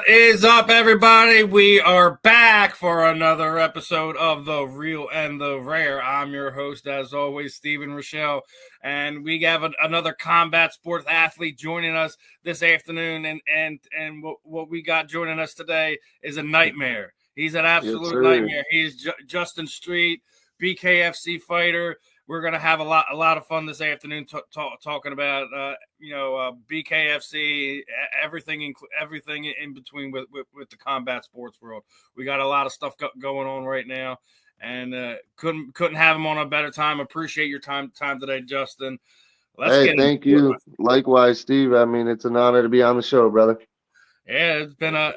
What is up, everybody? We are back for another episode of The Real and the Rare. I'm your host, as always, Stephen Rychel, and we have another combat sports athlete joining us this afternoon. And what we got joining us today is a nightmare. He's an absolute nightmare. He's Justin Street, BKFC fighter. We're gonna have a lot of fun this afternoon talking about BKFC, everything in between with the combat sports world. We got a lot of stuff going on right now, and couldn't have him on a better time. Appreciate your time today, Justin. Thank you. Likewise, Steve. I mean, it's an honor to be on the show, brother. Yeah, it's been I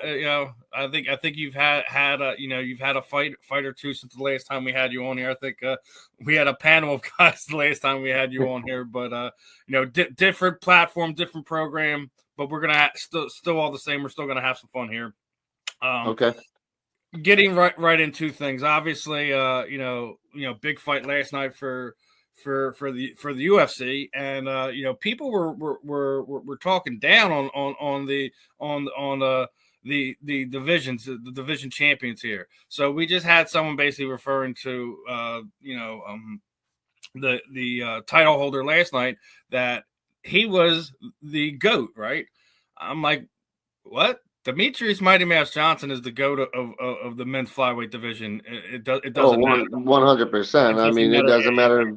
think you've had a fight or two since the last time we had you on here. I think we had a panel of guys the last time we had you on here, but different platform, different program, but we're gonna still all the same. We're still gonna have some fun here. Okay. Getting right into things. Obviously, big fight last night for the UFC, and people were talking down on the divisions, the division champions here. So we just had someone basically referring to the title holder last night that he was the GOAT, right? I'm like, what? Demetrius Mighty Mouse Johnson is the GOAT of the men's flyweight division. It doesn't matter. 100%. I mean, it doesn't matter.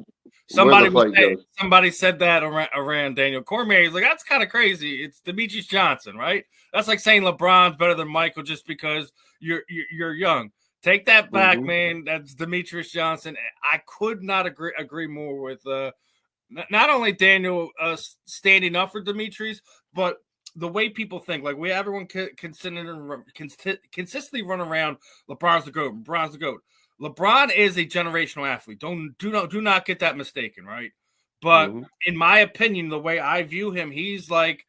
Somebody said that around Daniel Cormier. He's like, that's kind of crazy. It's Demetrius Johnson, right? That's like saying LeBron's better than Michael just because you're young. Take that back, man. That's Demetrius Johnson. I could not agree more with not only Daniel standing up for Demetrius, but the way people think. Like everyone consistently run around. LeBron's the GOAT. LeBron's the GOAT. LeBron is a generational athlete. Do not get that mistaken, right? But in my opinion, the way I view him, he's like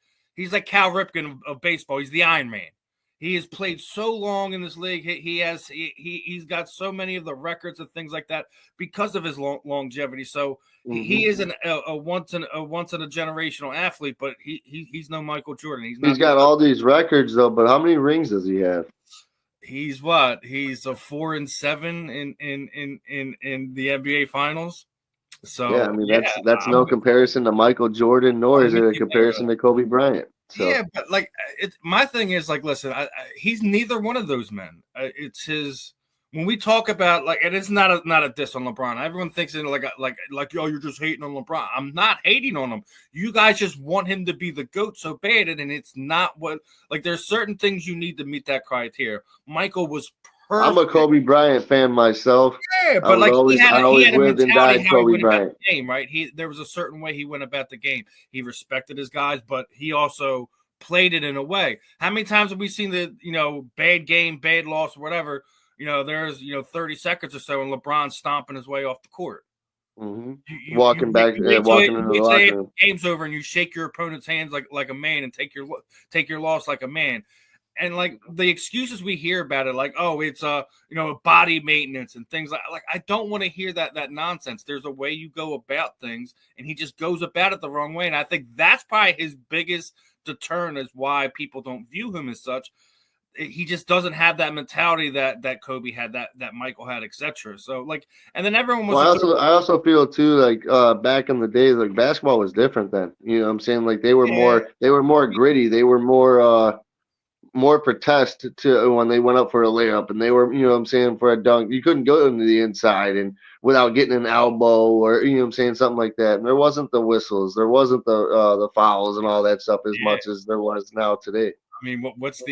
Cal Ripken of baseball. He's the Iron Man. He has played so long in this league. He's got so many of the records and things like that because of his longevity. So he is a once in a generational athlete, but he's no Michael Jordan. He's got all these records though, but how many rings does he have? He's what? He's a 4-7 in the NBA Finals. So yeah, I mean that's no comparison to Michael Jordan, nor is it a comparison to Kobe Bryant. So. Yeah, but like my thing is like, listen, he's neither one of those men. It's his. When we talk about like, and it's not a diss on LeBron. Everyone thinks it like oh, you're just hating on LeBron. I'm not hating on him. You guys just want him to be the GOAT so bad, and it's not what like. There's certain things you need to meet that criteria. Michael was perfect. I'm a Kobe Bryant fan myself. Yeah, but like he had a mentality how he went about the game, right? There was a certain way he went about the game. He respected his guys, but he also played it in a way. How many times have we seen the bad game, bad loss, or whatever? There's 30 seconds or so, and LeBron stomping his way off the court. Walking into the locker room. Game's over, and you shake your opponent's hands like a man, and take your loss like a man. And like the excuses we hear about it, like, oh, it's body maintenance and things like I don't want to hear that nonsense. There's a way you go about things, and he just goes about it the wrong way. And I think that's probably his biggest deterrent is why people don't view him as such. He just doesn't have that mentality that Kobe had, that Michael had, etc. So like, and then everyone was. Well, I also feel too like back in the days, like basketball was different then. You know what I'm saying? Like they were more gritty. They were more protest to when they went up for a layup, and they were, you know what I'm saying, for a dunk. You couldn't go into the inside and without getting an elbow or, you know what I'm saying, something like that. And there wasn't the whistles, there wasn't the fouls and all that stuff as much as there was now today. I mean, what's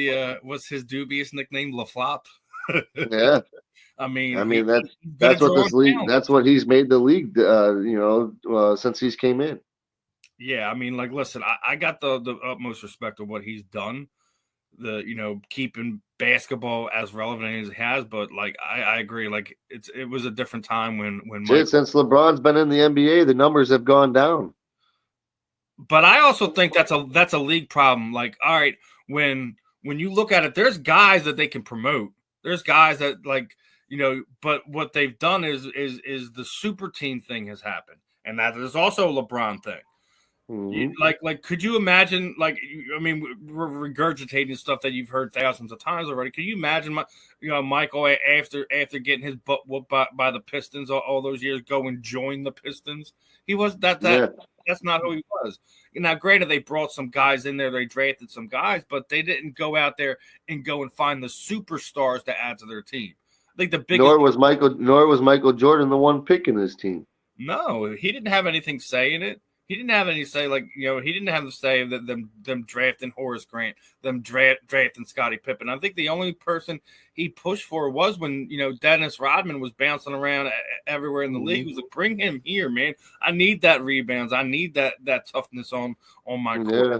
his dubious nickname? La Flop? Yeah. I mean that's what this league. That's what he's made the league. Since he's came in. Yeah, I mean, like, listen, I got the utmost respect of what he's done. Keeping basketball as relevant as it has, but like I agree, like it was a different time when since LeBron's been in the NBA, the numbers have gone down. But I also think that's a league problem. Like, all right, when you look at it, there's guys that they can promote. There's guys that but what they've done is the super team thing has happened, and that is also a LeBron thing. Like, could you imagine? Like, I mean, we're regurgitating stuff that you've heard thousands of times already. Can you imagine, Michael after getting his butt whooped by the Pistons all those years, go and join the Pistons? He was that. That's not who he was. Now, granted, they brought some guys in there, they drafted some guys, but they didn't go out there and go and find the superstars to add to their team. I think the biggest. Nor was Michael Jordan the one picking his team. No, he didn't have anything say in it. He didn't have any say, he didn't have the say that them drafting Horace Grant, them drafting Scottie Pippen. I think the only person he pushed for was when, Dennis Rodman was bouncing around everywhere in the league. He was like, bring him here, man. I need that rebounds. I need that toughness on my court. Yeah.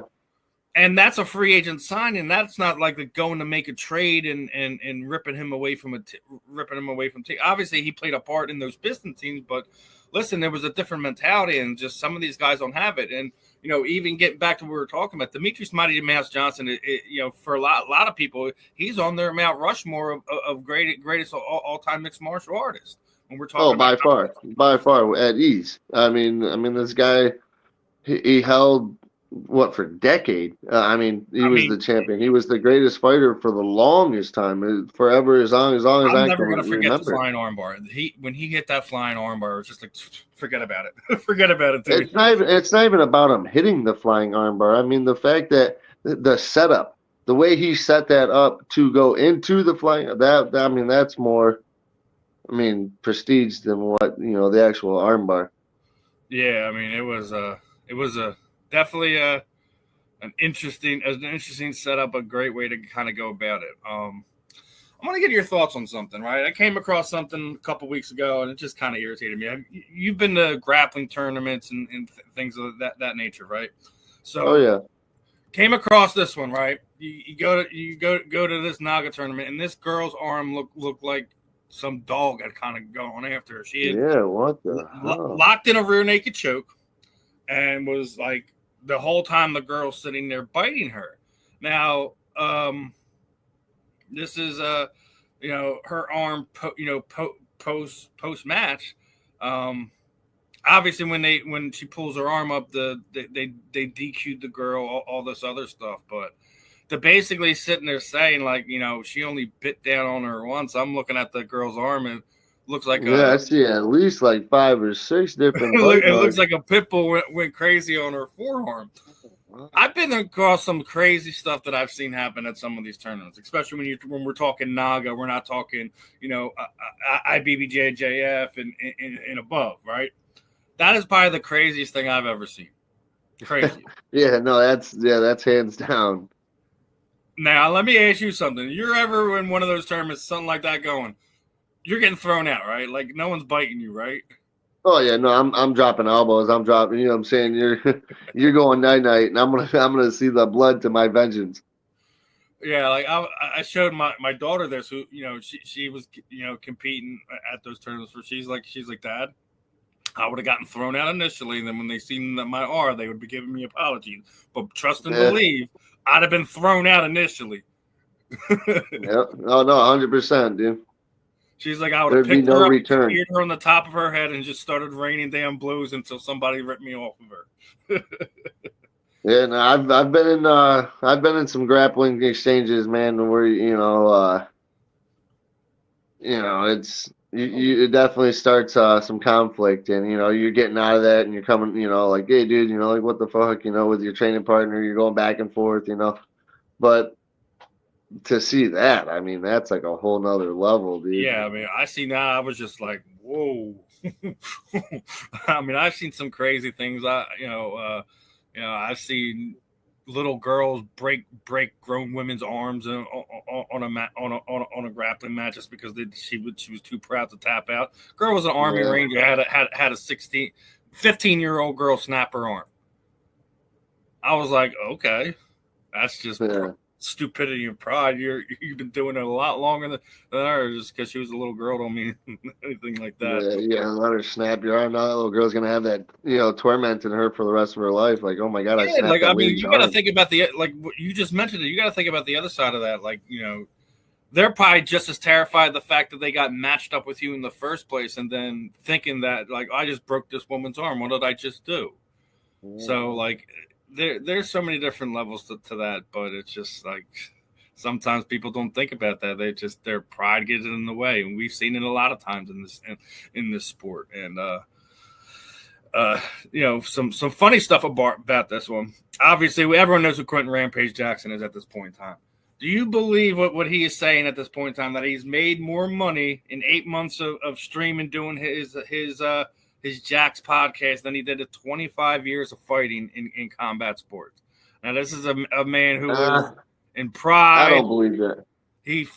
And that's a free agent signing. That's not like going to make a trade and ripping him away from team. Obviously, he played a part in those Pistons teams, but listen, there was a different mentality, and just some of these guys don't have it. And even getting back to what we were talking about, Demetrius Mighty Mouse Johnson, for a lot of people, he's on their Mount Rushmore of greatest all-time mixed martial artists. When we're talking, by far at ease. I mean, this guy, he held. What, for a decade? He was the champion. He was the greatest fighter for the longest time, forever, as long as I can remember. I'm never going to forget the flying armbar. When he hit that flying armbar, it was just like, forget about it. Forget about it, dude. It's not even about him hitting the flying armbar. I mean, the fact that the setup, the way he set that up to go into the flying, that's more, prestige than what, the actual armbar. Yeah, it was definitely an interesting setup, a great way to kind of go about it. I want to get your thoughts on something, right? I came across something a couple weeks ago, and it just kind of irritated me. You've been to grappling tournaments and things of that nature, right? So, yeah, came across this one, right? You go to this Naga tournament, and this girl's arm looked like some dog had kind of gone after her. She had what the hell? Locked in a rear naked choke, and was like, the whole time the girl's sitting there biting her. Now, this is her arm post match. Obviously, when she pulls her arm up, they DQ'd the girl, all this other stuff. But to basically sitting there saying she only bit down on her once. I'm looking at the girl's arm and looks like I see at least like 5 or 6 different. It looks like a pit bull went crazy on her forearm. I've been across some crazy stuff that I've seen happen at some of these tournaments, especially when we're talking Naga. We're not talking IBBJJF and above, right? That is probably the craziest thing I've ever seen. Crazy. That's hands down. Now let me ask you something. You're ever in one of those tournaments, something like that going? You're getting thrown out, right? Like no one's biting you, right? Oh yeah, no, I'm dropping elbows. I'm dropping. You know what I'm saying? You're going night, and I'm gonna see the blood to my vengeance. Yeah, like I showed my daughter this. Who she was competing at those tournaments where she's like, Dad, I would have gotten thrown out initially, and then when they seen that my R, they would be giving me apologies. But trust and believe, I'd have been thrown out initially. Yep. Oh no, 100%, dude. She's like, I would have picked her up, speared her on the top of her head, and just started raining down blows until somebody ripped me off of her. Yeah, no, I've been in some grappling exchanges, man, where it's it definitely starts some conflict, and you're getting out of that, and you're coming, like, hey, dude, like, what the fuck, with your training partner, you're going back and forth, but. To see that, that's like a whole nother level, dude. Yeah, I see now. I was just like, whoa. I've seen some crazy things. I've seen little girls break grown women's arms on a grappling match just because she was too proud to tap out. Girl was an Army Ranger, had a 15-year-old girl snap her arm. I was like, okay, that's just. Stupidity and pride. You've been doing it a lot longer than her. Just because she was a little girl don't mean anything like that. Yeah, let her snap your arm. Now that little girl's gonna have that tormenting her for the rest of her life. Like, oh my god, I snapped that lady's you arm. Gotta think about you just mentioned it. You gotta think about the other side of that. They're probably just as terrified of the fact that they got matched up with you in the first place, and then thinking that I just broke this woman's arm. What did I just do? So like there's so many different levels to that, but it's just like sometimes people don't think about that. Their pride gets in the way, and we've seen it a lot of times in this sport. And some funny stuff about this one. Obviously, everyone knows who Quentin Rampage Jackson is at this point in time. Do you believe what he is saying at this point in time, that he's made more money in 8 months of streaming, doing his Jax podcast, than he did in 25 years of fighting in combat sports? Now, this is a man who was in pride. I don't believe that. He's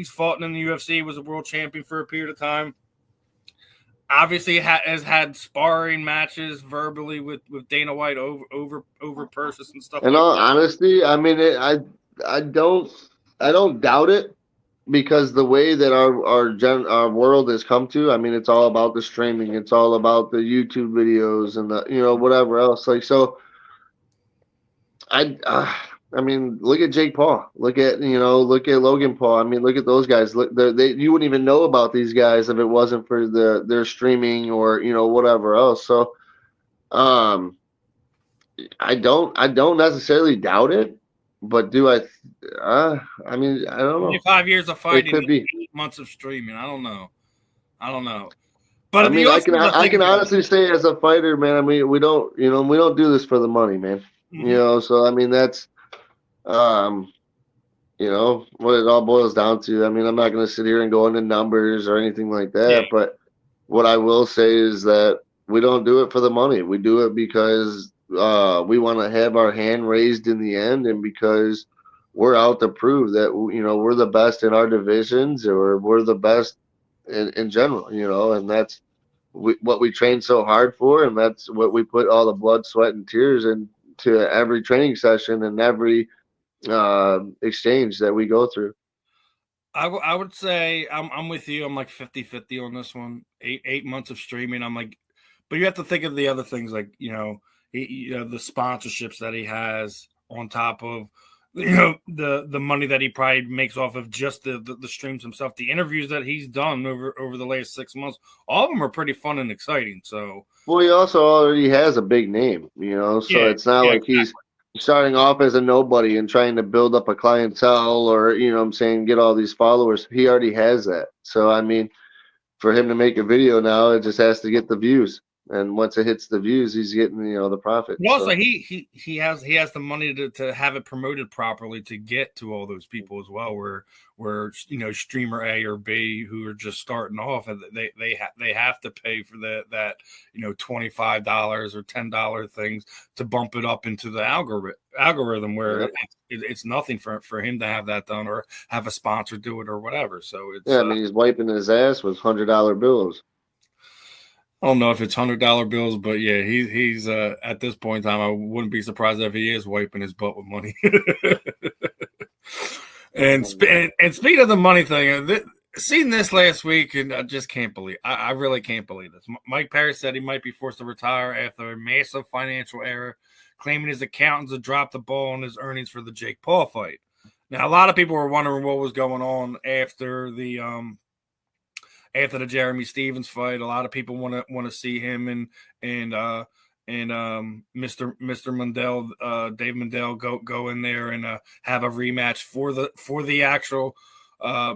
fought in the UFC, was a world champion for a period of time. Obviously, has had sparring matches verbally with Dana White over purses and stuff. In all honesty, I mean, I don't doubt it, because the way that our world has come to, I mean, it's all about the streaming, it's all about the YouTube videos and the whatever else. Like, so I mean, look at Jake Paul. Look at Logan Paul. I mean, look at those guys. You wouldn't even know about these guys if it wasn't for their streaming or whatever else. So, I don't necessarily doubt it, but do I? I mean, I don't know. 5 years of fighting, it could be 8 months of streaming. I don't know. But I mean, I can honestly say, as a fighter, man, I mean, we don't do this for the money, man. Mm-hmm. So I mean, that's what it all boils down to. I mean, I'm not going to sit here and go into numbers or anything like that, but what I will say is that we don't do it for the money. We do it because we want to have our hand raised in the end, and because we're out to prove that we're the best in our divisions, or we're the best in general. And that's what we train so hard for, and that's what we put all the blood, sweat, and tears into every training session and every exchange that we go through. I would say I'm with you. I'm like 50-50 on this one. 8 months of streaming. I'm like, but you have to think of the other things, like the sponsorships that he has on top of the money that he probably makes off of just the streams himself. The interviews that he's done over the last 6 months, all of them are pretty fun and exciting. So, well, he also already has a big name, so it's not like he's starting off as a nobody and trying to build up a clientele, or get all these followers. He already has that. So I mean, for him to make a video now, it just has to get the views, and once it hits the views, he's getting the profit. But also, he has the money to have it promoted properly to get to all those people as well. Where streamer A or B who are just starting off, and they have to pay for that $25 or $10 things to bump it up into the algorithm where it's nothing for him to have that done, or have a sponsor do it, or whatever. So it's I mean, he's wiping his ass with $100 bills. I don't know if it's $100 bills, but yeah, he's at this point in time, I wouldn't be surprised if he is wiping his butt with money. and speaking of the money thing, seeing this last week, and I just can't believe. I really can't believe this. Mike Perry said he might be forced to retire after a massive financial error, claiming his accountants had dropped the ball on his earnings for the Jake Paul fight. Now, a lot of people were wondering what was going on after the Jeremy Stevens fight. A lot of people want to see him and Mr. Mundell, Dave Mundell go in there and have a rematch for the actual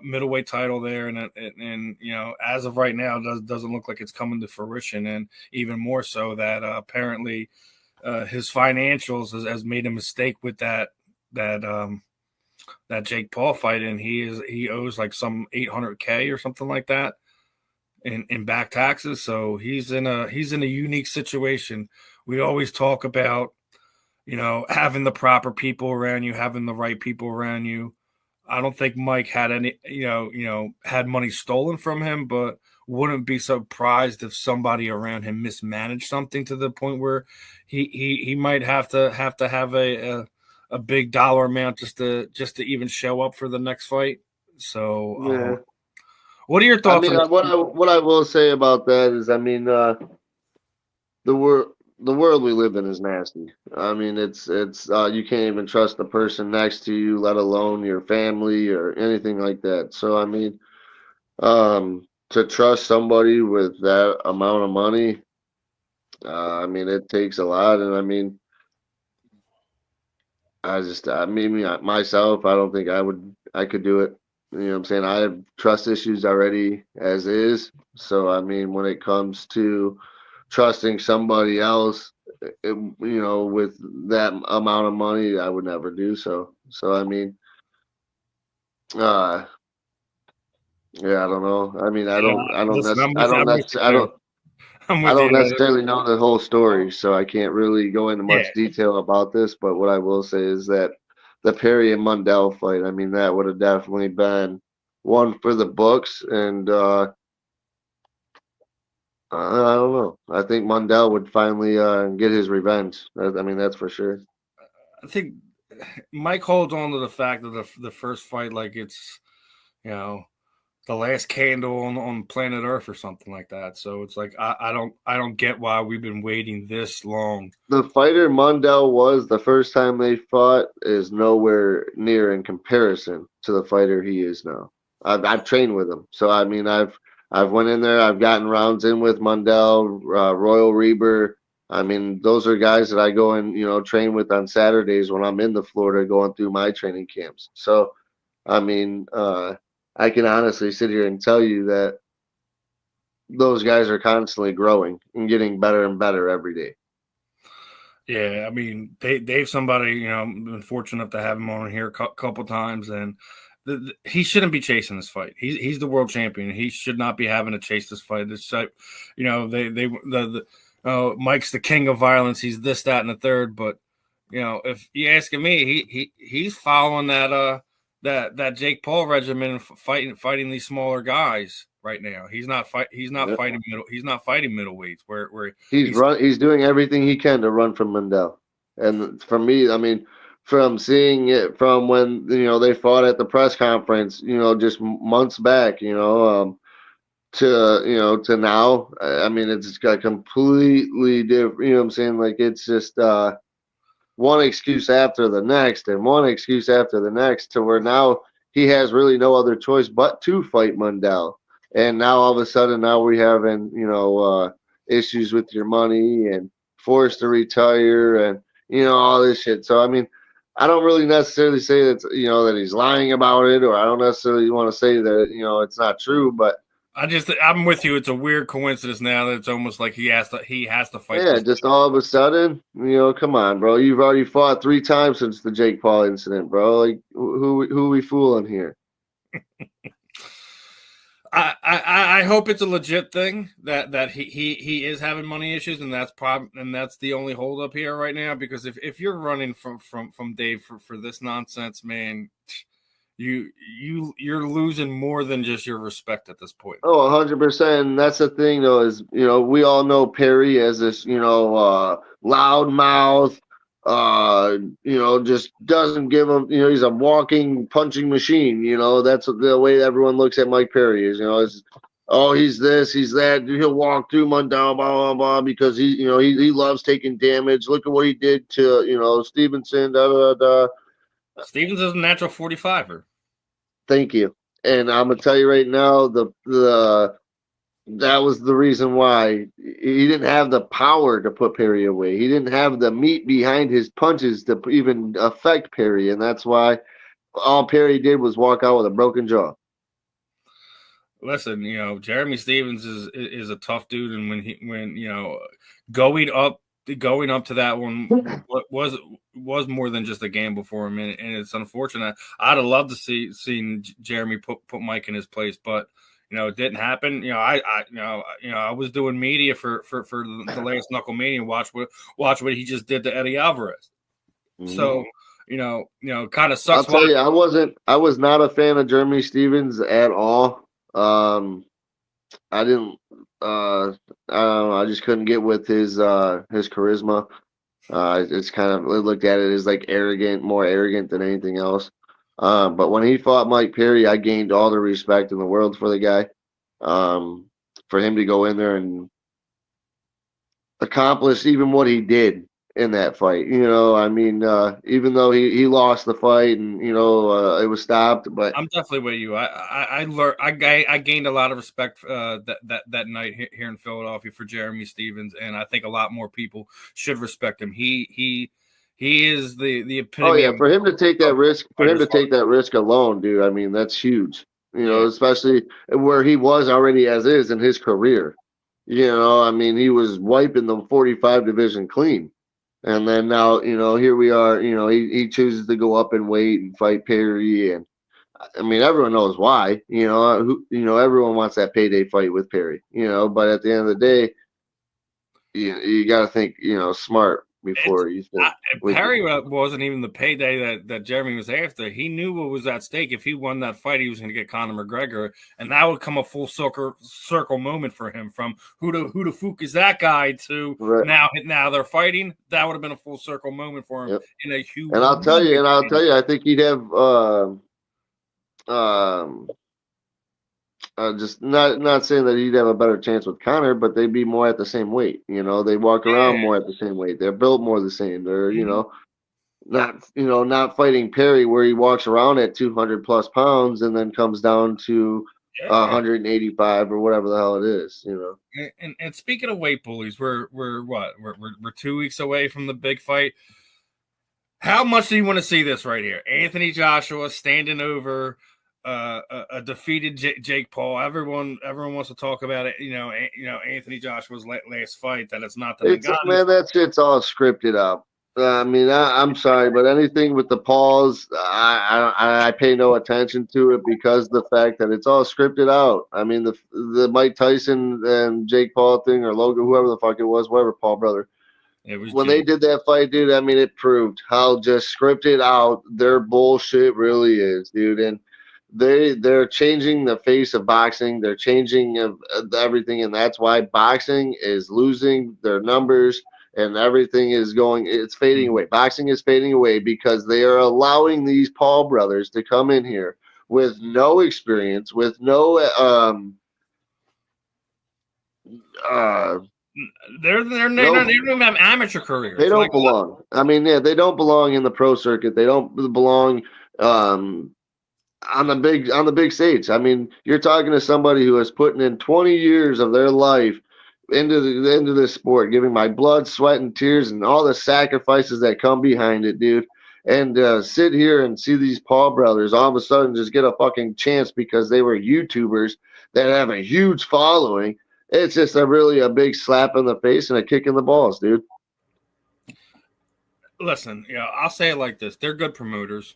middleweight title there. And as of right now, it doesn't look like it's coming to fruition. And even more so that apparently his financials has made a mistake with that Jake Paul fight, and he owes like some $800K or something like that in back taxes. So he's in a unique situation. We always talk about having the proper people around you, having the right people around you. I don't think Mike had any had money stolen from him, but wouldn't be surprised if somebody around him mismanaged something to the point where he might have to have a big dollar amount just to even show up for the next fight. So what are your thoughts? I mean, what I will say about that is, I mean, the world we live in is nasty. I mean, it's you can't even trust the person next to you, let alone your family or anything like that. So I mean, to trust somebody with that amount of money, I mean, it takes a lot, and I mean, myself, I don't think I could do it. You know what I'm saying? I have trust issues already as is. So, I mean, when it comes to trusting somebody else, with that amount of money, I would never do so. So, I mean, uh, yeah, I don't know. I mean, Yeah, listen, I'm with you there. I'm I with don't you. necessarily know the whole story, so I can't really go into Yeah, much detail about this. But what I will say is that the Perry and Mundell fight, I mean, that would have definitely been one for the books. And I don't know. I think Mundell would finally get his revenge. I mean, that's for sure. I think Mike holds on to the fact that the first fight, like it's you know the last candle on planet Earth or something like that. So it's like I don't get why we've been waiting this long. The fighter Mundell was the first time they fought is nowhere near in comparison to the fighter he is now. I've trained with him, so I mean I've went in there. I've gotten rounds in with Mundell, Royal Reber. I mean those are guys that I go and train with on Saturdays when I'm in the Florida going through my training camps. So I mean I can honestly sit here and tell you that those guys are constantly growing and getting better and better every day. Yeah, I mean, Dave, somebody, been fortunate enough to have him on here a couple times, and he shouldn't be chasing this fight. He's the world champion. He should not be having to chase this fight. This, Mike's the king of violence. He's this, that, and the third. But if you asking me, he's following that Jake Paul regimen, fighting these smaller guys right now. He's not Yep. fighting middle. He's not fighting middleweights where He's doing everything he can to run from Mundell. And for me, I mean, from seeing it from when they fought at the press conference, just months back, to now, I mean, it's got completely different. You know what I'm saying? Like it's just one excuse after the next, and one excuse after the next, to where now he has really no other choice but to fight Mundell. And now all of a sudden, now we having issues with your money and forced to retire and all this shit. So I mean, I don't really necessarily say that that he's lying about it, or I don't necessarily want to say that it's not true, but I'm with you. It's a weird coincidence now that it's almost like he has to fight yeah, this. just all of a sudden, come on, bro. You've already fought 3 times since the Jake Paul incident, bro. Like, who we fooling here? I hope it's a legit thing that he is having money issues, and that's the only holdup here right now. Because if you're running from Dave for this nonsense, man, you're losing more than just your respect at this point. Oh, 100%. And that's the thing, though, is we all know Perry as this loud mouth. Just doesn't give him. He's a walking punching machine. That's the way everyone looks at Mike Perry is. Is oh, he's this, he's that. He'll walk through Mundell, blah blah blah, because he loves taking damage. Look at what he did to Stevenson. Da da da. Stevens is a natural 45er. Thank you. And I'm gonna tell you right now, the that was the reason why he didn't have the power to put Perry away. He didn't have the meat behind his punches to even affect Perry, and that's why all Perry did was walk out with a broken jaw. Listen, Jeremy Stevens is a tough dude, and when going up to that one was more than just a gamble for him, and it's unfortunate. I'd have loved to seen Jeremy put Mike in his place, but it didn't happen. I was doing media for the last Knucklemania. Watch what he just did to Eddie Alvarez. Mm-hmm. So kind of sucks. I'll tell you, I was not a fan of Jeremy Stevens at all. I didn't. I don't know. I just couldn't get with his charisma. It's kind of looked at it as like arrogant, more arrogant than anything else. But when he fought Mike Perry, I gained all the respect in the world for the guy. For him to go in there and accomplish even what he did in that fight. You know, I mean, even though he lost the fight and it was stopped, but I'm definitely with you. I learned I gained a lot of respect that night here in Philadelphia for Jeremy Stephens, and I think a lot more people should respect him. He is the epitome. Oh yeah, for him to take that risk heart. alone, dude. I mean, that's huge. Yeah. Especially where he was already as is in his career. I mean, he was wiping the 45 division clean. And then now, here we are, he chooses to go up and weight and fight Perry. And I mean, everyone knows why, everyone wants that payday fight with Perry, but at the end of the day, you got to think, smart before you think. Perry wasn't even the payday that Jeremy was after. He knew what was at stake. If he won that fight, he was going to get Conor McGregor, and that would come a full circle moment for him. From who the fuck is that guy to now they're fighting. That would have been a full circle moment for him in a huge. And I'll tell you, I think he'd have just not saying that he'd have a better chance with Conor, but they'd be more at the same weight. They walk around more at the same weight. They're built more the same. They're not fighting Perry where he walks around at 200 plus pounds and then comes down to 185 or whatever the hell it is. And speaking of weight bullies, we're 2 weeks away from the big fight. How much do you want to see this right here? Anthony Joshua standing over a defeated Jake Paul. Everyone wants to talk about it. Anthony Joshua's last fight. That it's not the man. That shit's all scripted up. I mean, I'm sorry, but anything with the Pauls, I pay no attention to it because the fact that it's all scripted out. I mean, the Mike Tyson and Jake Paul thing, or Logan, whoever the fuck it was, whatever Paul brother. When they did that fight, dude, I mean, it proved how just scripted out their bullshit really is, dude. And they're changing the face of boxing. They're changing everything, and that's why boxing is losing their numbers, and everything is it's fading away. Boxing is fading away because they are allowing these Paul brothers to come in here with no experience, with no they don't even have amateur careers. They don't belong. I mean, they don't belong in the pro circuit. They don't belong on the big stage. I mean, you're talking to somebody who has put in 20 years of their life into this sport, giving my blood, sweat, and tears, and all the sacrifices that come behind it, dude. And sit here and see these Paul brothers all of a sudden just get a fucking chance because they were YouTubers that have a huge following. It's just really a big slap in the face and a kick in the balls, dude. Listen, I'll say it like this: they're good promoters.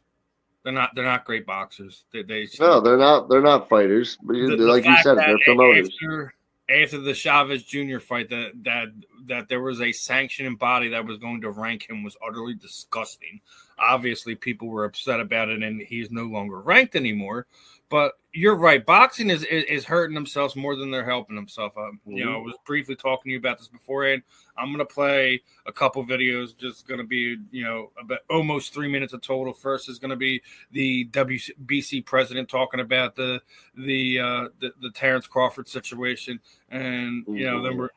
They're not great boxers. No, they're not fighters. But like you said, they're promoters. After the Chavez Jr. fight, that there was a sanctioning body that was going to rank him was utterly disgusting. Obviously, people were upset about it, and he's no longer ranked anymore. But you're right. Boxing is hurting themselves more than they're helping themselves. I was briefly talking to you about this beforehand. I'm going to play a couple videos. Just going to be, about almost 3 minutes of total. First is going to be the WBC president talking about the Terrence Crawford situation, and then we're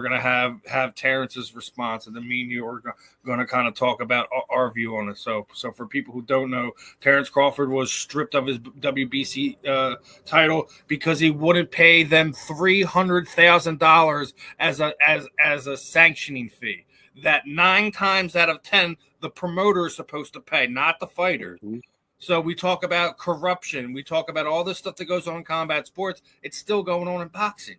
going to have Terrence's response, and then me and you are going to kind of talk about our view on it. So for people who don't know, Terrence Crawford was stripped of his WBC title because he wouldn't pay them $300,000 as a sanctioning fee. That 9 times out of 10 the promoter is supposed to pay, not the fighter. So we talk about corruption, we talk about all this stuff that goes on in combat sports. It's still going on in boxing.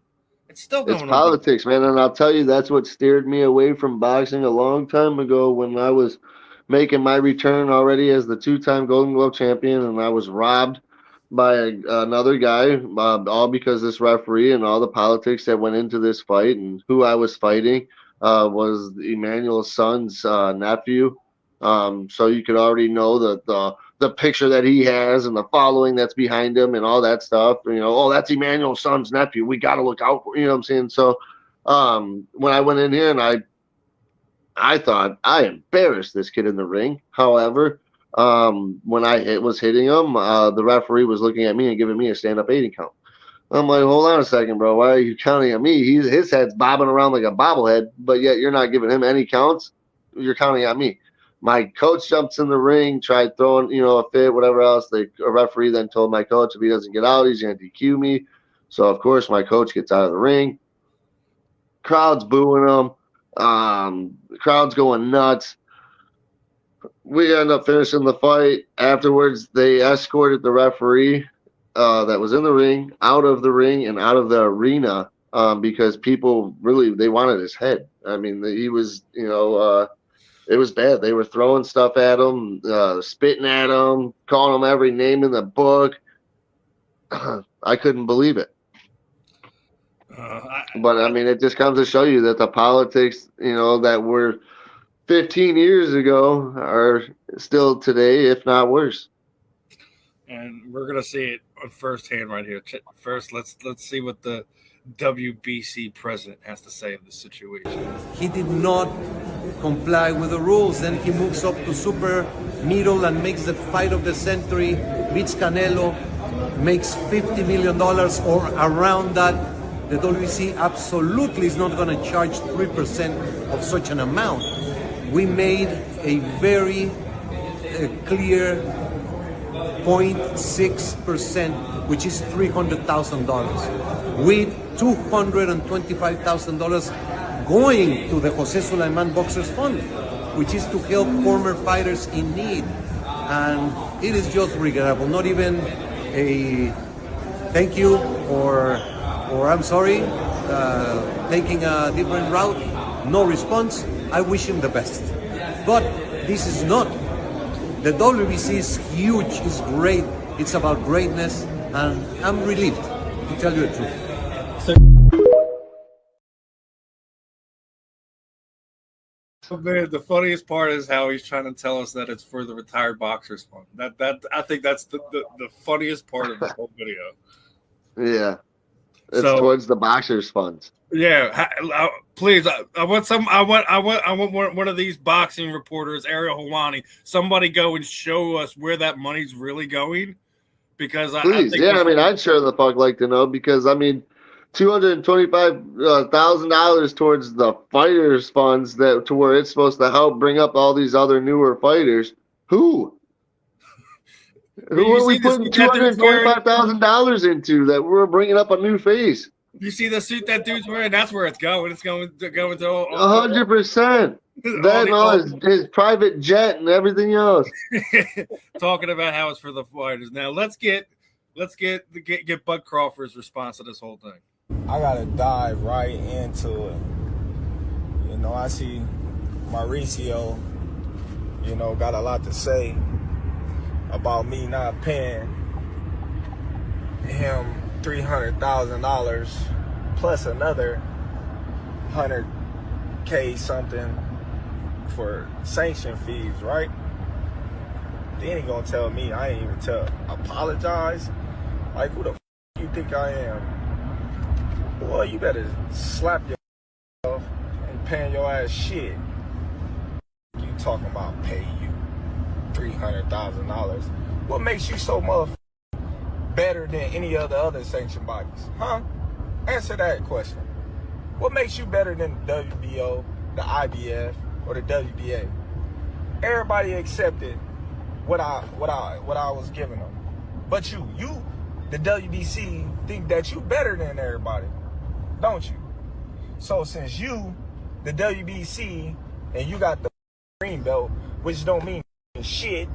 It's politics, man. And I'll tell you, that's what steered me away from boxing a long time ago when I was making my return already as the 2-time Golden Glove champion, and I was robbed by another guy, all because this referee and all the politics that went into this fight. And who I was fighting was Emmanuel's son's nephew. So you could already know the picture that he has and the following that's behind him and all that stuff. That's Emmanuel's son's nephew. We got to look out for, you know what I'm saying? So when I went in here and I thought I embarrassed this kid in the ring. However, when I was hitting him, the referee was looking at me and giving me a stand-up 80 count. I'm like, hold on a second, bro. Why are you counting at me? His head's bobbing around like a bobblehead, but yet you're not giving him any counts. you're counting on me. My coach jumps in the ring, tried throwing, a fit, whatever else. A referee then told my coach if he doesn't get out, he's going to DQ me. So, of course, my coach gets out of the ring. Crowd's booing him. The crowd's going nuts. We end up finishing the fight. Afterwards, they escorted the referee that was in the ring out of the ring and out of the arena because people they wanted his head. I mean, he was, it was bad. They were throwing stuff at him, spitting at him, calling him every name in the book. I couldn't believe it. But, I mean, it just comes to show you that the politics, that were 15 years ago are still today, if not worse. And we're going to see it on firsthand right here. First, let's see what the WBC president has to say of the situation. He did not comply with the rules. Then he moves up to super middle and makes the fight of the century, beats Canelo, makes $50 million or around that. The WBC absolutely is not going to charge 3% of such an amount. We made a very clear 0.6%, which is $300,000, with $225,000 going to the Jose Sulaiman Boxers Fund, which is to help former fighters in need. And it is just regrettable. Not even a thank you or I'm sorry, taking a different route, no response. I wish him the best. But this is not. The WBC is huge, it's great, it's about greatness, and I'm relieved, to tell you the truth. So, man, the funniest part is how he's trying to tell us that it's for the retired boxers fund. That I think that's the funniest part of the whole video. Yeah. It's towards the boxers funds. Yeah, please. I want one of these boxing reporters, Ariel Helwani. Somebody go and show us where that money's really going, because please, I'd sure the fuck like to know, because $225,000 towards the fighters funds to where it's supposed to help bring up all these other newer fighters. Who are we putting $225,000 into that we're bringing up a new face? You see the suit that dude's wearing? That's where it's going. It's going to 100%. That and all his private jet and everything else. Talking about how it's for the fighters. Now let's get Bud Crawford's response to this whole thing. I gotta dive right into it. I see Mauricio, got a lot to say about me not paying him $300,000 plus another $100K something for sanction fees, right? Then he gonna tell me I ain't even apologize. Like, who the f you think I am? Boy, you better slap yourself and paying your ass shit. You talking about pay you $300,000? What makes you so better than any of the other sanctioned bodies? Huh? Answer that question. What makes you better than the WBO, the IBF, or the WBA? Everybody accepted what I was giving them. But you, the WBC, think that you better than everybody, don't you? So since you, the WBC, and you got the green belt, which don't mean shit.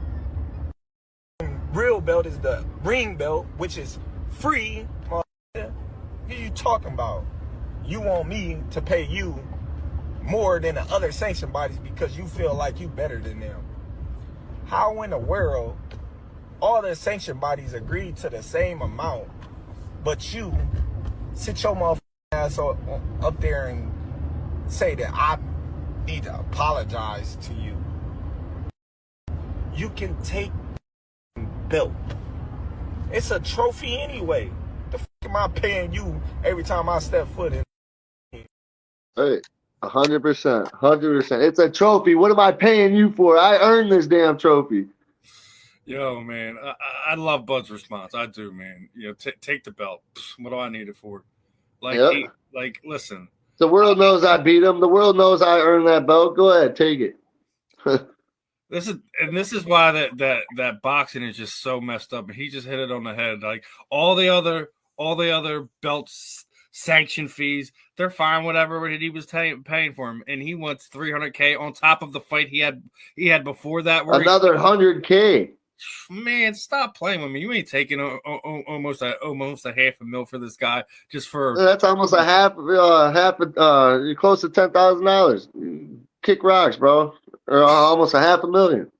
Real belt is the ring belt, which is free. What are you talking about? You want me to pay you more than the other sanctioned bodies because you feel like you better than them? How in the world all the sanctioned bodies agreed to the same amount, but you sit your motherfucking ass up there and say that I need to apologize to you? You can take belt. It's a trophy anyway. The fuck am I paying you every time I step foot in? Hey, 100%. 100%. It's a trophy. What am I paying you for? I earned this damn trophy. Yo, man, I love Bud's response. I do, man. Take the belt. What do I need it for? Listen. The world knows I beat him. The world knows I earned that belt. Go ahead, take it. This is why that boxing is just so messed up. And he just hit it on the head. Like all the other belts, sanction fees, they're fine, whatever he was paying for him, and he wants $300K on top of the fight he had before that. Where another $100K. Man, stop playing with me. You ain't taking almost a $500,000 for this guy just for. That's almost a half close to $10,000. Kick rocks, bro. Or almost $500,000.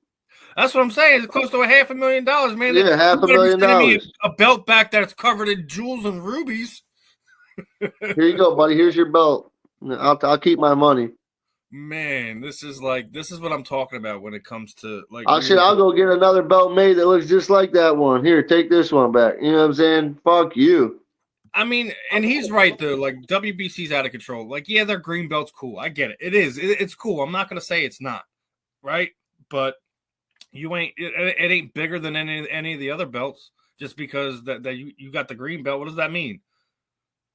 That's what I'm saying. It's close to $500,000, man. Yeah, $500,000. A belt back that's covered in jewels and rubies. Here you go, buddy. Here's your belt. I'll keep my money. Man, this is what I'm talking about when it comes to like. I'll go get another belt made that looks just like that one. Here, take this one back. You know what I'm saying? Fuck you. I mean, and he's right though. Like WBC's out of control. Like, yeah, their green belt's cool. I get it. It is. It's cool. I'm not gonna say it's not, right? But you ain't. It ain't bigger than any of the other belts just because that you got the green belt. What does that mean?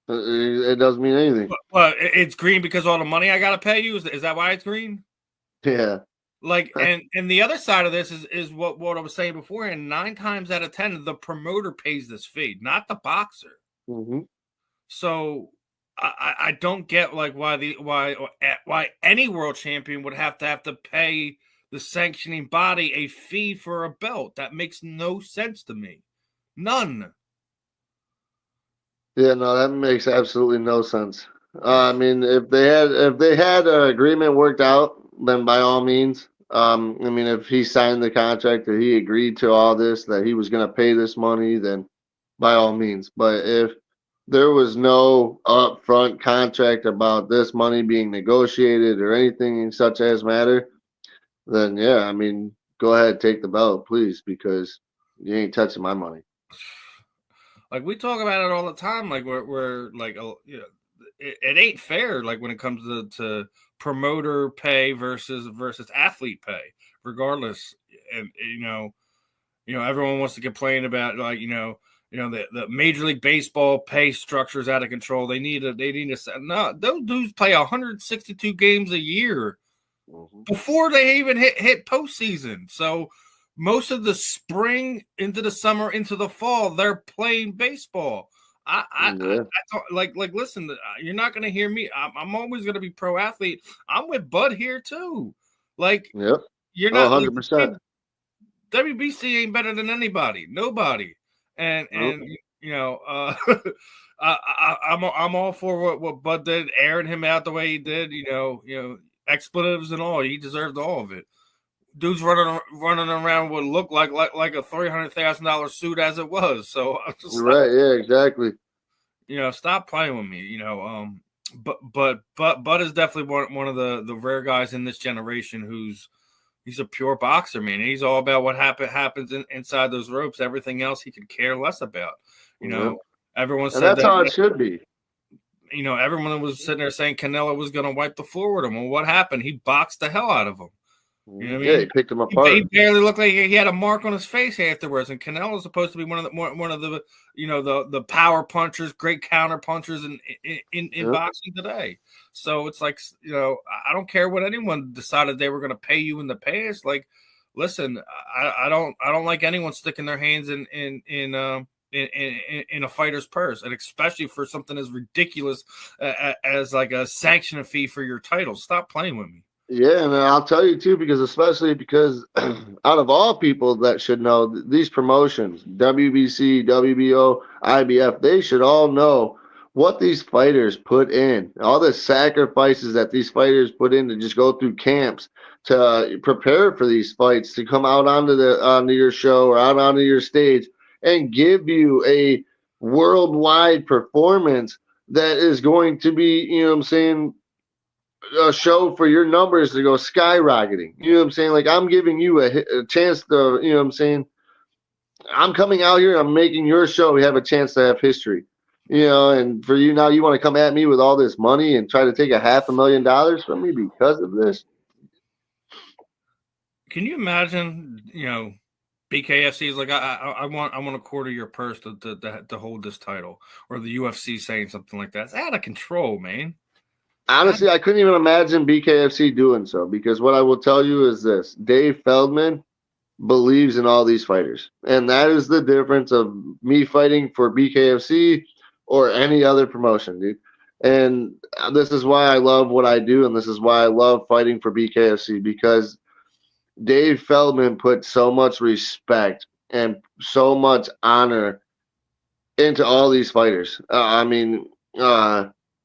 It doesn't mean anything. Well, it's green because all the money I gotta pay you. Is that why it's green? Yeah. Like, and the other side of this is what I was saying before. And 9 times out of 10, the promoter pays this fee, not the boxer. Mm-hmm. So I don't get like why any world champion would have to pay the sanctioning body a fee for a belt. That makes no sense to me. None. Yeah, no, that makes absolutely no sense. I mean, if they had an agreement worked out, then by all means. I mean, if he signed the contract that he agreed to all this, that he was going to pay this money, then by all means. But if there was no upfront contract about this money being negotiated or anything such as matter, then yeah, I mean, go ahead, take the belt, please, because you ain't touching my money. Like we talk about it all the time. Like we're like, you know, it ain't fair. Like when it comes to promoter pay versus athlete pay, regardless. And you know, everyone wants to complain about like the Major League Baseball pay structure is out of control. They need to no. Those dudes play 162 games a year before they even hit postseason. So most of the spring into the summer into the fall, they're playing baseball. I like listen. You're not going to hear me. I'm always going to be pro athlete. I'm with Bud here too. Like, yep, you're not 100%. WBC ain't better than anybody. Nobody. And you know, I'm all for what Bud did, airing him out the way he did. You know, expletives and all. He deserved all of it. Dude's running around what looked like a $300,000 suit as it was. So I'm just right, yeah, exactly. You know, stop playing with me. You know, but Bud is definitely one of the rare guys in this generation he's a pure boxer, man. He's all about what happens inside those ropes. Everything else he could care less about. You know, everyone said that's how it should be. You know, everyone was sitting there saying Canelo was going to wipe the floor with him. Well, what happened? He boxed the hell out of him. You know what I mean? Yeah, he picked him apart. He barely looked like he had a mark on his face afterwards. And Canelo was supposed to be one of the the power punchers, great counter punchers in boxing today. So it's like, you know, I don't care what anyone decided they were going to pay you in the past. Like, listen, I don't like anyone sticking their hands in a fighter's purse, and especially for something as ridiculous as like a sanction fee for your title. Stop playing with me. Yeah, and I'll tell you too, especially because out of all people that should know these promotions, WBC, WBO, IBF, they should all know what these fighters put in, all the sacrifices that these fighters put in to just go through camps to prepare for these fights, to come out onto your show or out onto your stage and give you a worldwide performance that is going to be, you know what I'm saying, a show for your numbers to go skyrocketing. You know what I'm saying? Like, I'm giving you a chance to, you know what I'm saying? I'm coming out here, I'm making your show have a chance to have history. You know, and for you now, you want to come at me with all this money and try to take $500,000 from me because of this? Can you imagine, you know, BKFC is like, I want a quarter of your purse to hold this title, or the UFC saying something like that? It's out of control, man. Honestly, I couldn't even imagine BKFC doing so, because what I will tell you is this: Dave Feldman believes in all these fighters, and that is the difference of me fighting for BKFC or any other promotion, dude. And this is why I love what I do, and this is why I love fighting for BKFC, because Dave Feldman put so much respect and so much honor into all these fighters.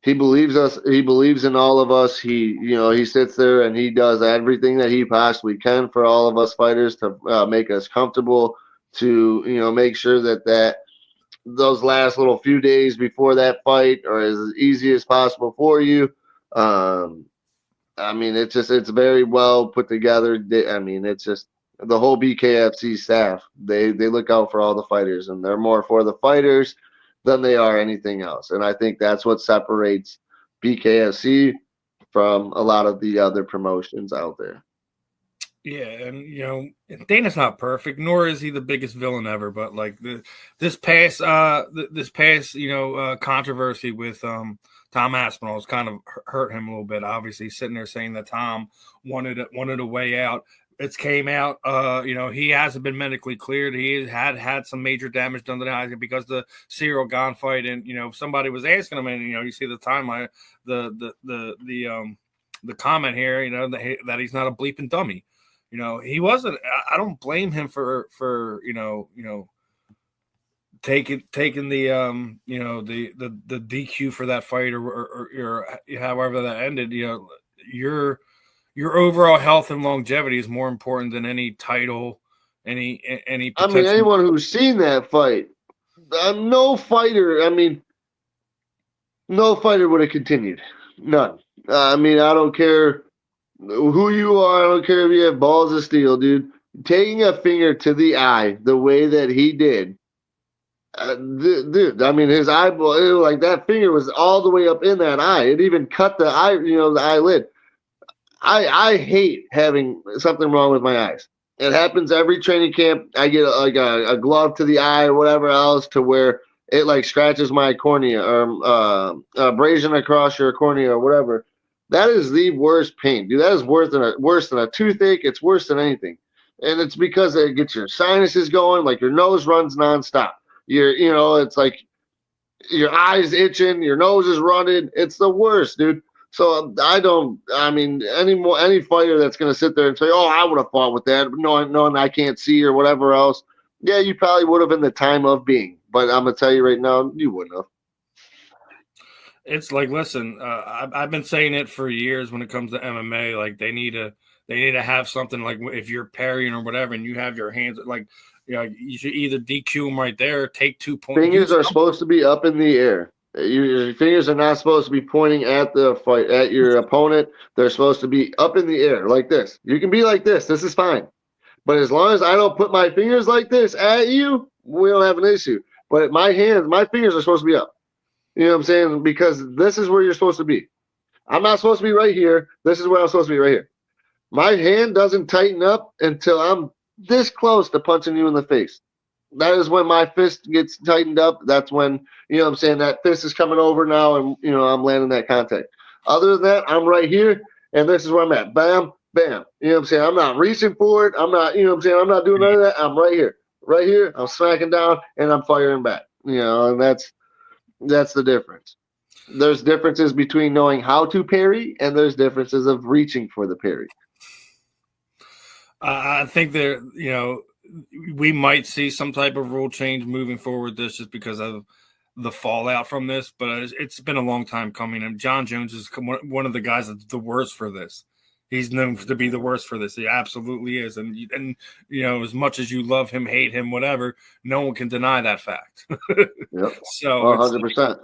He believes us. He believes in all of us. He sits there and he does everything that he possibly can for all of us fighters to make us comfortable. To make sure that those last little few days before that fight are as easy as possible for you. It's very well put together. It's just the whole BKFC staff. They look out for all the fighters, and they're more for the fighters than they are anything else. And I think that's what separates BKFC from a lot of the other promotions out there. Yeah, and Dana's not perfect, nor is he the biggest villain ever. But like this past controversy with Tom Aspinall has kind of hurt him a little bit. Obviously, sitting there saying that Tom wanted a way out. It's came out. He hasn't been medically cleared. He had some major damage done to the eye because the Cyril Gane fight, and somebody was asking him, and you see the timeline, the comment here, that he's not a bleeping dummy. He wasn't. I don't blame him for taking the the DQ for that fight or however that ended. Your overall health and longevity is more important than any title, any potential. Anyone who's seen that fight, no fighter would have continued. None. I don't care who you are. I don't care if you have balls of steel, dude. Taking a finger to the eye the way that he did, dude. His eyeball, like that finger was all the way up in that eye. It even cut the eye, the eyelid. I hate having something wrong with my eyes. It happens every training camp. I get a glove to the eye or whatever else to where it like scratches my cornea or abrasion across your cornea or whatever. That is the worst pain, dude. That is worse than a toothache. It's worse than anything, and it's because it gets your sinuses going. Like your nose runs nonstop. It's like your eyes itching, your nose is running. It's the worst, dude. So any fighter that's going to sit there and say, oh, I would have fought with that, knowing I can't see or whatever else. Yeah, you probably would have in the time of being. But I'm going to tell you right now, you wouldn't have. It's like, listen, I've been saying it for years when it comes to MMA. Like they need to have something like if you're parrying or whatever and you have your hands like, you should either DQ them right there or take 2 points. Fingers are supposed to be up in the air. Your fingers are not supposed to be pointing at the fight at your opponent. They're supposed to be up in the air like this. You can be like this. This is fine. But as long as I don't put my fingers like this at you, we don't have an issue. But my fingers are supposed to be up. You know what I'm saying? Because this is where you're supposed to be. I'm not supposed to be right here. This is where I'm supposed to be right here. My hand doesn't tighten up until I'm this close to punching you in the face. That is when my fist gets tightened up. That's when, that fist is coming over now and, I'm landing that contact. Other than that, I'm right here, and this is where I'm at. Bam, bam. I'm not reaching for it. I'm not, I'm not doing none of that. I'm right here. Right here, I'm smacking down, and I'm firing back. And that's the difference. There's differences between knowing how to parry, and there's differences of reaching for the parry. I think there, we might see some type of rule change moving forward. This just because of the fallout from this, but it's been a long time coming. And John Jones is one of the guys that's the worst for this. He's known to be the worst for this. He absolutely is. And as much as you love him, hate him, whatever, no one can deny that fact. Yep. So 100%.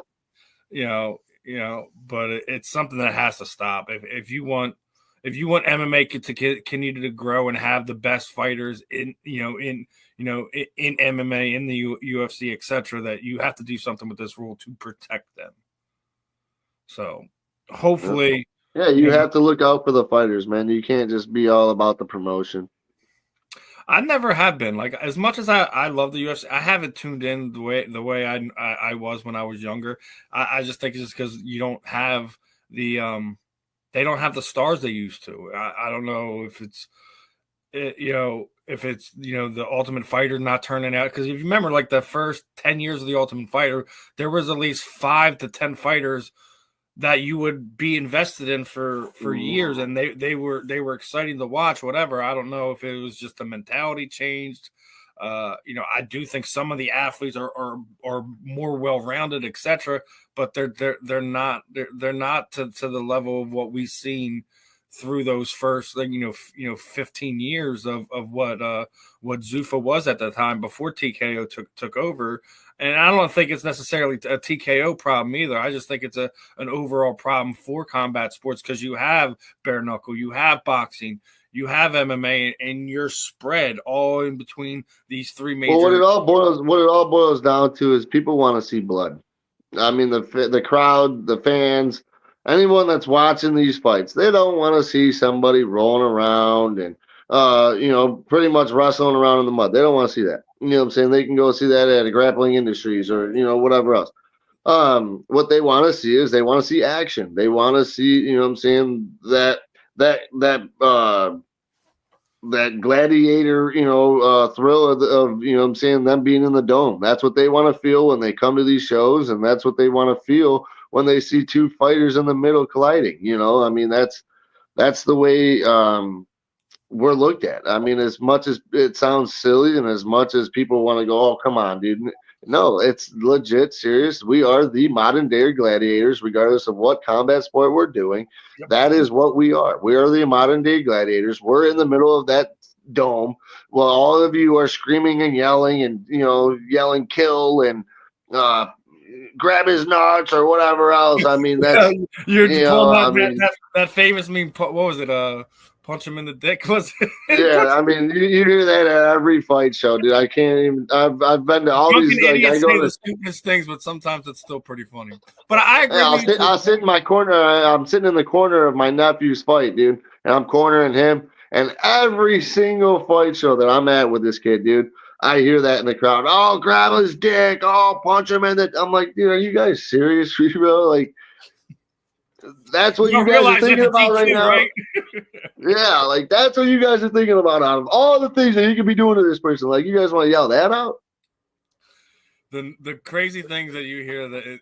But it's something that has to stop. If you want MMA to continue to grow and have the best fighters in MMA, in the UFC, etc., that you have to do something with this rule to protect them. So hopefully, yeah, you have to look out for the fighters, man. You can't just be all about the promotion. I never have been. Like, as much as I love the UFC, I haven't tuned in the way I was when I was younger. I just think it's just because you don't have they don't have the stars they used to. I don't know if it's the Ultimate Fighter not turning out, because if you remember, like the first 10 years of the Ultimate Fighter, there was at least 5 to 10 fighters that you would be invested in for years, and they were exciting to watch. Whatever, I don't know if it was just the mentality changed. I do think some of the athletes are more well-rounded, etc., but they're not to the level of what we've seen through those first 15 years of what Zuffa was at the time before TKO took over. And I don't think it's necessarily a TKO problem either. I just think it's an overall problem for combat sports, because you have bare knuckle, you have boxing, you have MMA, and you're spread all in between these 3 major. Well, what it all boils down to is people want to see blood. I mean, the crowd, the fans, anyone that's watching these fights, they don't want to see somebody rolling around and pretty much wrestling around in the mud. They don't want to see that. You know what I'm saying? They can go see that at a Grappling Industries or whatever else. What they want to see is they want to see action. They want to see, that gladiator, thrill of them being in the dome. That's what they want to feel when they come to these shows, and that's what they want to feel when they see 2 fighters in the middle colliding. I mean, that's the way we're looked at. I mean, as much as it sounds silly and as much as people want to go, oh, come on, dude. No, it's legit serious. We are the modern day gladiators, regardless of what combat sport we're doing. Yep. That is what we are. We are the modern day gladiators. We're in the middle of that dome while all of you are screaming and yelling and, yelling kill and grab his nuts or whatever else. I mean, that's that famous meme. What was it? Punch him in the dick, was it? Yeah, I mean, you hear that at every fight show, dude. I can't even. I've been to all these. Like, I go to the stupidest things, but sometimes it's still pretty funny. But I agree. I'll sit in my corner. I'm sitting in the corner of my nephew's fight, dude, and I'm cornering him. And every single fight show that I'm at with this kid, dude, I hear that in the crowd. Oh, grab his dick. Oh, punch him in the. I'm like, dude, are you guys serious, bro? Like, that's what you guys are thinking about right now. Right? Yeah, like that's what you guys are thinking about out of all the things that you could be doing to this person. Like, you guys want to yell that out? The crazy things that you hear that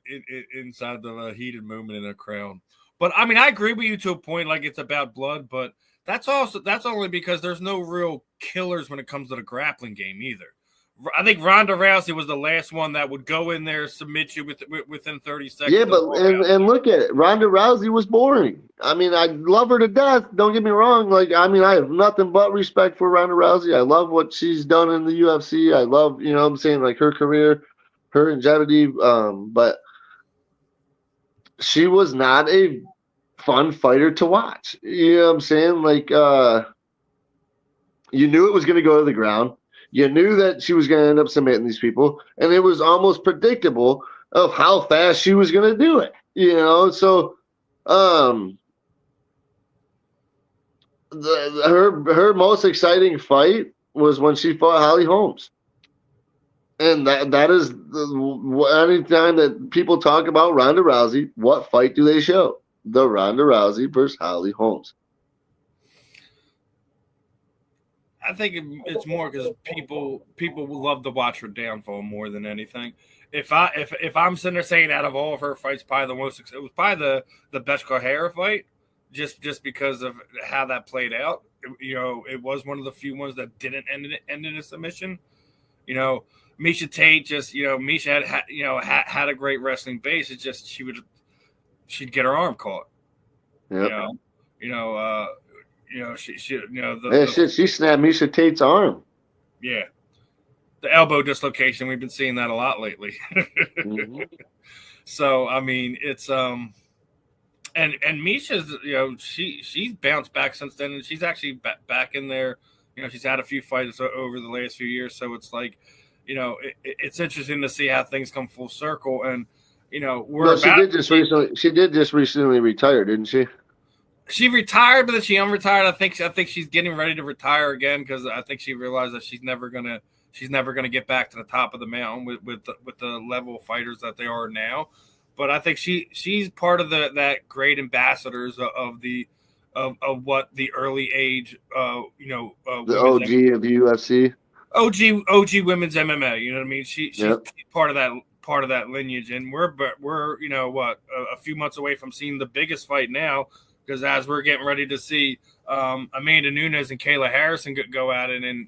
inside the heated moment in a crowd. But I mean, I agree with you to a point. Like, it's about blood, but that's only because there's no real killers when it comes to the grappling game either. I think Ronda Rousey was the last one that would go in there, submit you within 30 seconds. Yeah, but and look at it. Ronda Rousey was boring. I mean, I love her to death. Don't get me wrong. Like, I mean, I have nothing but respect for Ronda Rousey. I love what she's done in the UFC. I love, what I'm saying, like her career, her and Genevieve. But she was not a fun fighter to watch. You know what I'm saying? Like, you knew it was going to go to the ground. You knew that she was going to end up submitting these people, and it was almost predictable of how fast she was going to do it. So her most exciting fight was when she fought Holly Holmes, and that is anytime that people talk about Ronda Rousey, what fight do they show? The Ronda Rousey versus Holly Holmes. I think it's more because people will love to watch her downfall more than anything. If I'm sitting there saying out of all of her fights, probably the most, it was probably the best O'Hara fight, just because of how that played out. It was one of the few ones that didn't end in a submission. Misha Tate Misha had a great wrestling base. It's just she'd get her arm caught. Yep. She snapped Misha Tate's arm. Yeah, the elbow dislocation. We've been seeing that a lot lately. Mm-hmm. So I mean, it's and Misha's she's bounced back since then, and she's actually back in there. She's had a few fights over the last few years, so it's like, it's interesting to see how things come full circle. And she did just recently retire, didn't she? She retired, but then she unretired. I think she's getting ready to retire again, because I think she realized that she's never gonna get back to the top of the mountain with the level of fighters that they are now. but I think she's part of that great ambassadors of what the early age, the OG of the UFC. OG women's MMA. You know what I mean? She's Yep. part of that lineage, and we're a few months away from seeing the biggest fight now, because as we're getting ready to see Amanda Nunes and Kayla Harrison go at it, and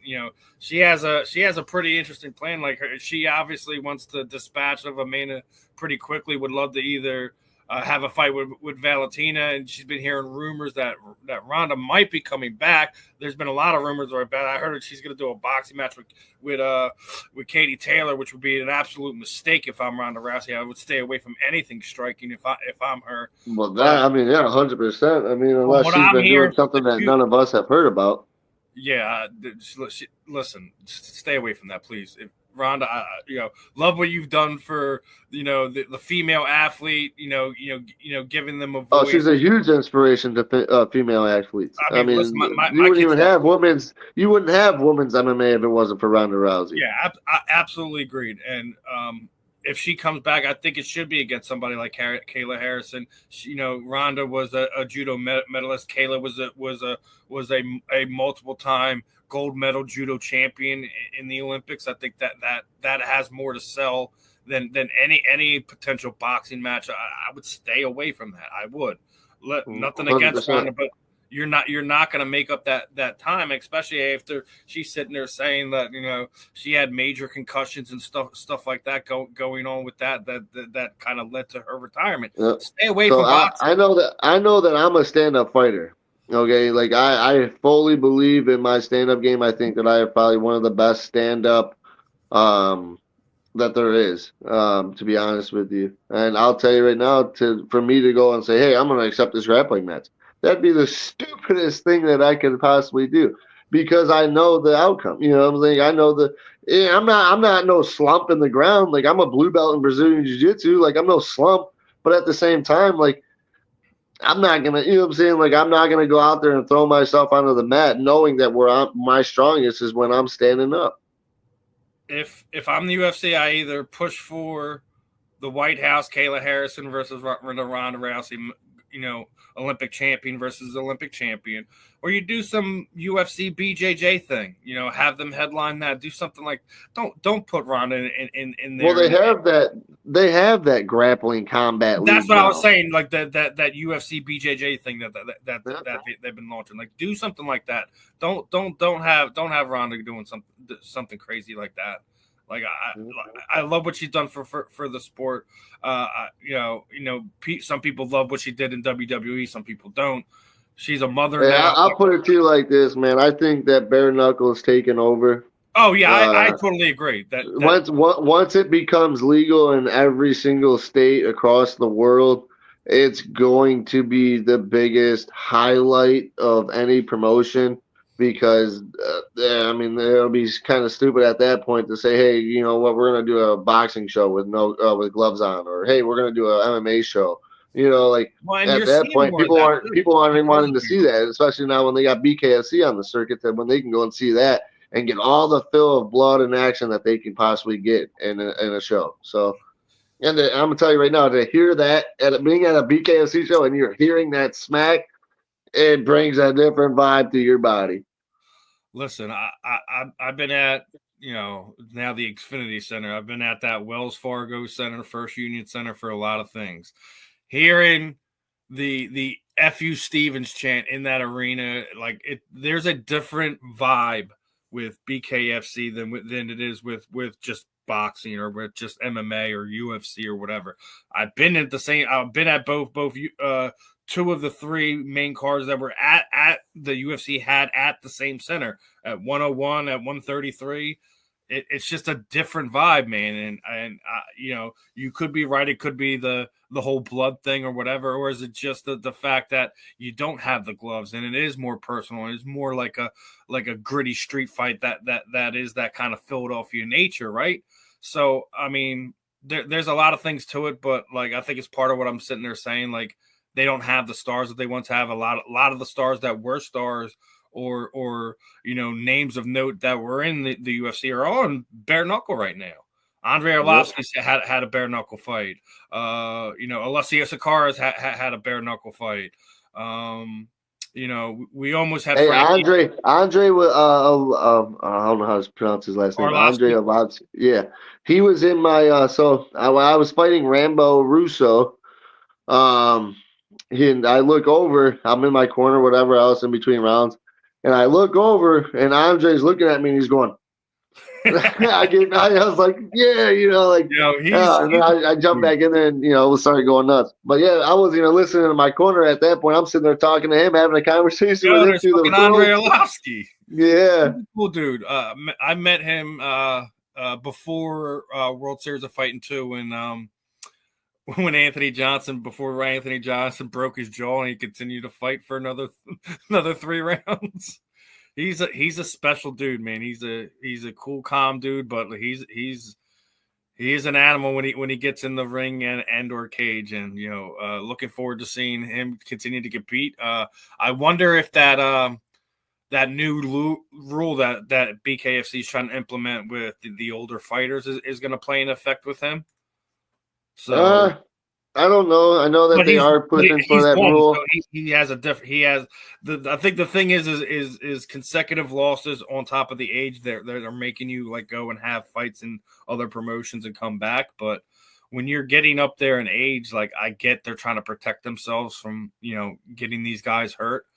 she has a pretty interesting plan. Like she obviously wants to dispatch of Amanda pretty quickly. Would love to either have a fight with Valentina, and she's been hearing rumors that Ronda might be coming back. There's been a lot of rumors about that. I heard that she's going to do a boxing match with Katie Taylor, which would be an absolute mistake if I'm Ronda Rousey. I would stay away from anything striking if I'm her. Well, 100%. I mean, unless she's been doing something that none of us have heard about. Yeah, listen, stay away from that, please. Ronda, love what you've done for the female athlete. Giving them a voice. Oh, she's a huge inspiration to female athletes. I mean, listen, you wouldn't even have women's. You wouldn't have women's MMA if it wasn't for Ronda Rousey. Yeah, I absolutely agreed. And if she comes back, I think it should be against somebody like Kayla Harrison. Ronda was a judo medalist. Kayla was a multiple time gold medal judo champion in the Olympics. I think that has more to sell than any potential boxing match. I would stay away from that. I would. Nothing against 100%. Ronda, but you're not going to make up that time, especially after she's sitting there saying that she had major concussions and stuff like that going on with that kind of led to her retirement. Yep. Stay away from boxing. I know that I'm a stand-up fighter. Okay, like I fully believe in my stand-up game. I think that I have probably one of the best stand-up that there is, to be honest with you. And I'll tell you right now, for me to go and say, hey, I'm going to accept this grappling match, that'd be the stupidest thing that I could possibly do, because I know the outcome. You know what I'm saying? I know I'm not no slump in the ground. Like, I'm a blue belt in Brazilian Jiu-Jitsu. Like, I'm no slump. But at the same time, like, I'm not going to, you know what I'm saying? Like, I'm not going to go out there and throw myself onto the mat knowing that my strongest is when I'm standing up. If I'm the UFC, I either push for the White House, Kayla Harrison versus Ronda Rousey, Olympic champion versus Olympic champion, or you do some UFC BJJ thing, have them headline that, do something like, don't put Ronda in there. Well, they have that grappling combat. That's what now. I was saying, like that UFC BJJ thing that they've been launching. Like, do something like that. Don't have Ronda doing something crazy like that. Like, I love what she's done for the sport. Some people love what she did in WWE. Some people don't. She's a mother. Yeah, I'll put it to you like this, man. I think that bare knuckles taking over. Oh yeah, I totally agree. That once it becomes legal in every single state across the world, it's going to be the biggest highlight of any promotion. Because, it'll be kind of stupid at that point to say, hey, you know what, we're going to do a boxing show with gloves on, or hey, we're going to do an MMA show. At that point, people aren't wanting to see that, especially now when they got BKFC on the circuit, that when they can go and see that and get all the fill of blood and action that they can possibly get in a show. So, and I'm going to tell you right now, to hear that being at a BKFC show and you're hearing that smack, it brings a different vibe to your body. Listen, I've been at, now the Xfinity Center. I've been at that Wells Fargo Center, First Union Center for a lot of things. Hearing the F.U. Stevens chant in that arena, like there's a different vibe with BKFC than it is with just boxing or with just MMA or UFC or whatever. I've been at both two of the three main cards that were at the UFC had at the same center, at 101, at 133. It's just a different vibe, man. And you could be right. It could be the whole blood thing or whatever, or is it just the fact that you don't have the gloves and it is more personal? It's more like a gritty street fight that is that kind of Philadelphia nature, right? So, I mean, there's a lot of things to it, but like I think it's part of what I'm sitting there saying, like, they don't have the stars that they once have. A lot of the stars that were stars or names of note that were in the UFC are all in bare knuckle right now. Andrei Arlovsky had a bare knuckle fight. Alessio Sakara's had a bare knuckle fight. We almost had. Hey, Andre, I don't know how to pronounce his last name. Andre Arlovsky. Yeah, he was in my. So I was fighting Rambo Russo. And I look over. I'm in my corner, whatever else, in between rounds, and I look over, and Andre's looking at me, and he's going. I was like, yeah, and then I jumped back in there and, we started going nuts. But yeah, I was, listening to my corner at that point. I'm sitting there talking to him, having a conversation with him through the Andrei Arlovsky. Yeah. Cool dude. I met him before World Series of Fighting 2 when Anthony Johnson broke his jaw and he continued to fight for another 3 rounds. He's a special dude, man. He's a cool, calm dude, but he is an animal when he gets in the ring and or cage. And looking forward to seeing him continue to compete. I wonder if that new rule that BKFC is trying to implement with the older fighters is going to play an effect with him. So. I don't know. I know that they are pushing for that rule. So he has a different. He has I think the thing is consecutive losses on top of the age. They're making you like go and have fights in other promotions and come back. But when you're getting up there in age, like I get they're trying to protect themselves from getting these guys hurt.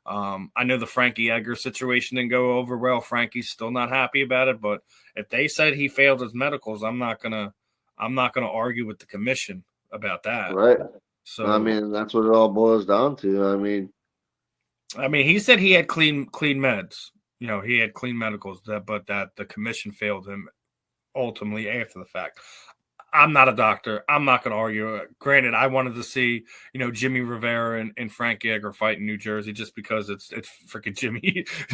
I know the Frankie Edgar situation didn't go over well. Frankie's still not happy about it. But if they said he failed his medicals, I'm not gonna argue with the commission about that. Right. So I mean, that's what it all boils down to. I mean, he said he had clean meds. He had clean medicals, but that the commission failed him ultimately after the fact. I'm not a doctor. I'm not going to argue. Granted, I wanted to see, Jimmy Rivera and Frankie Edgar fight in New Jersey just because it's freaking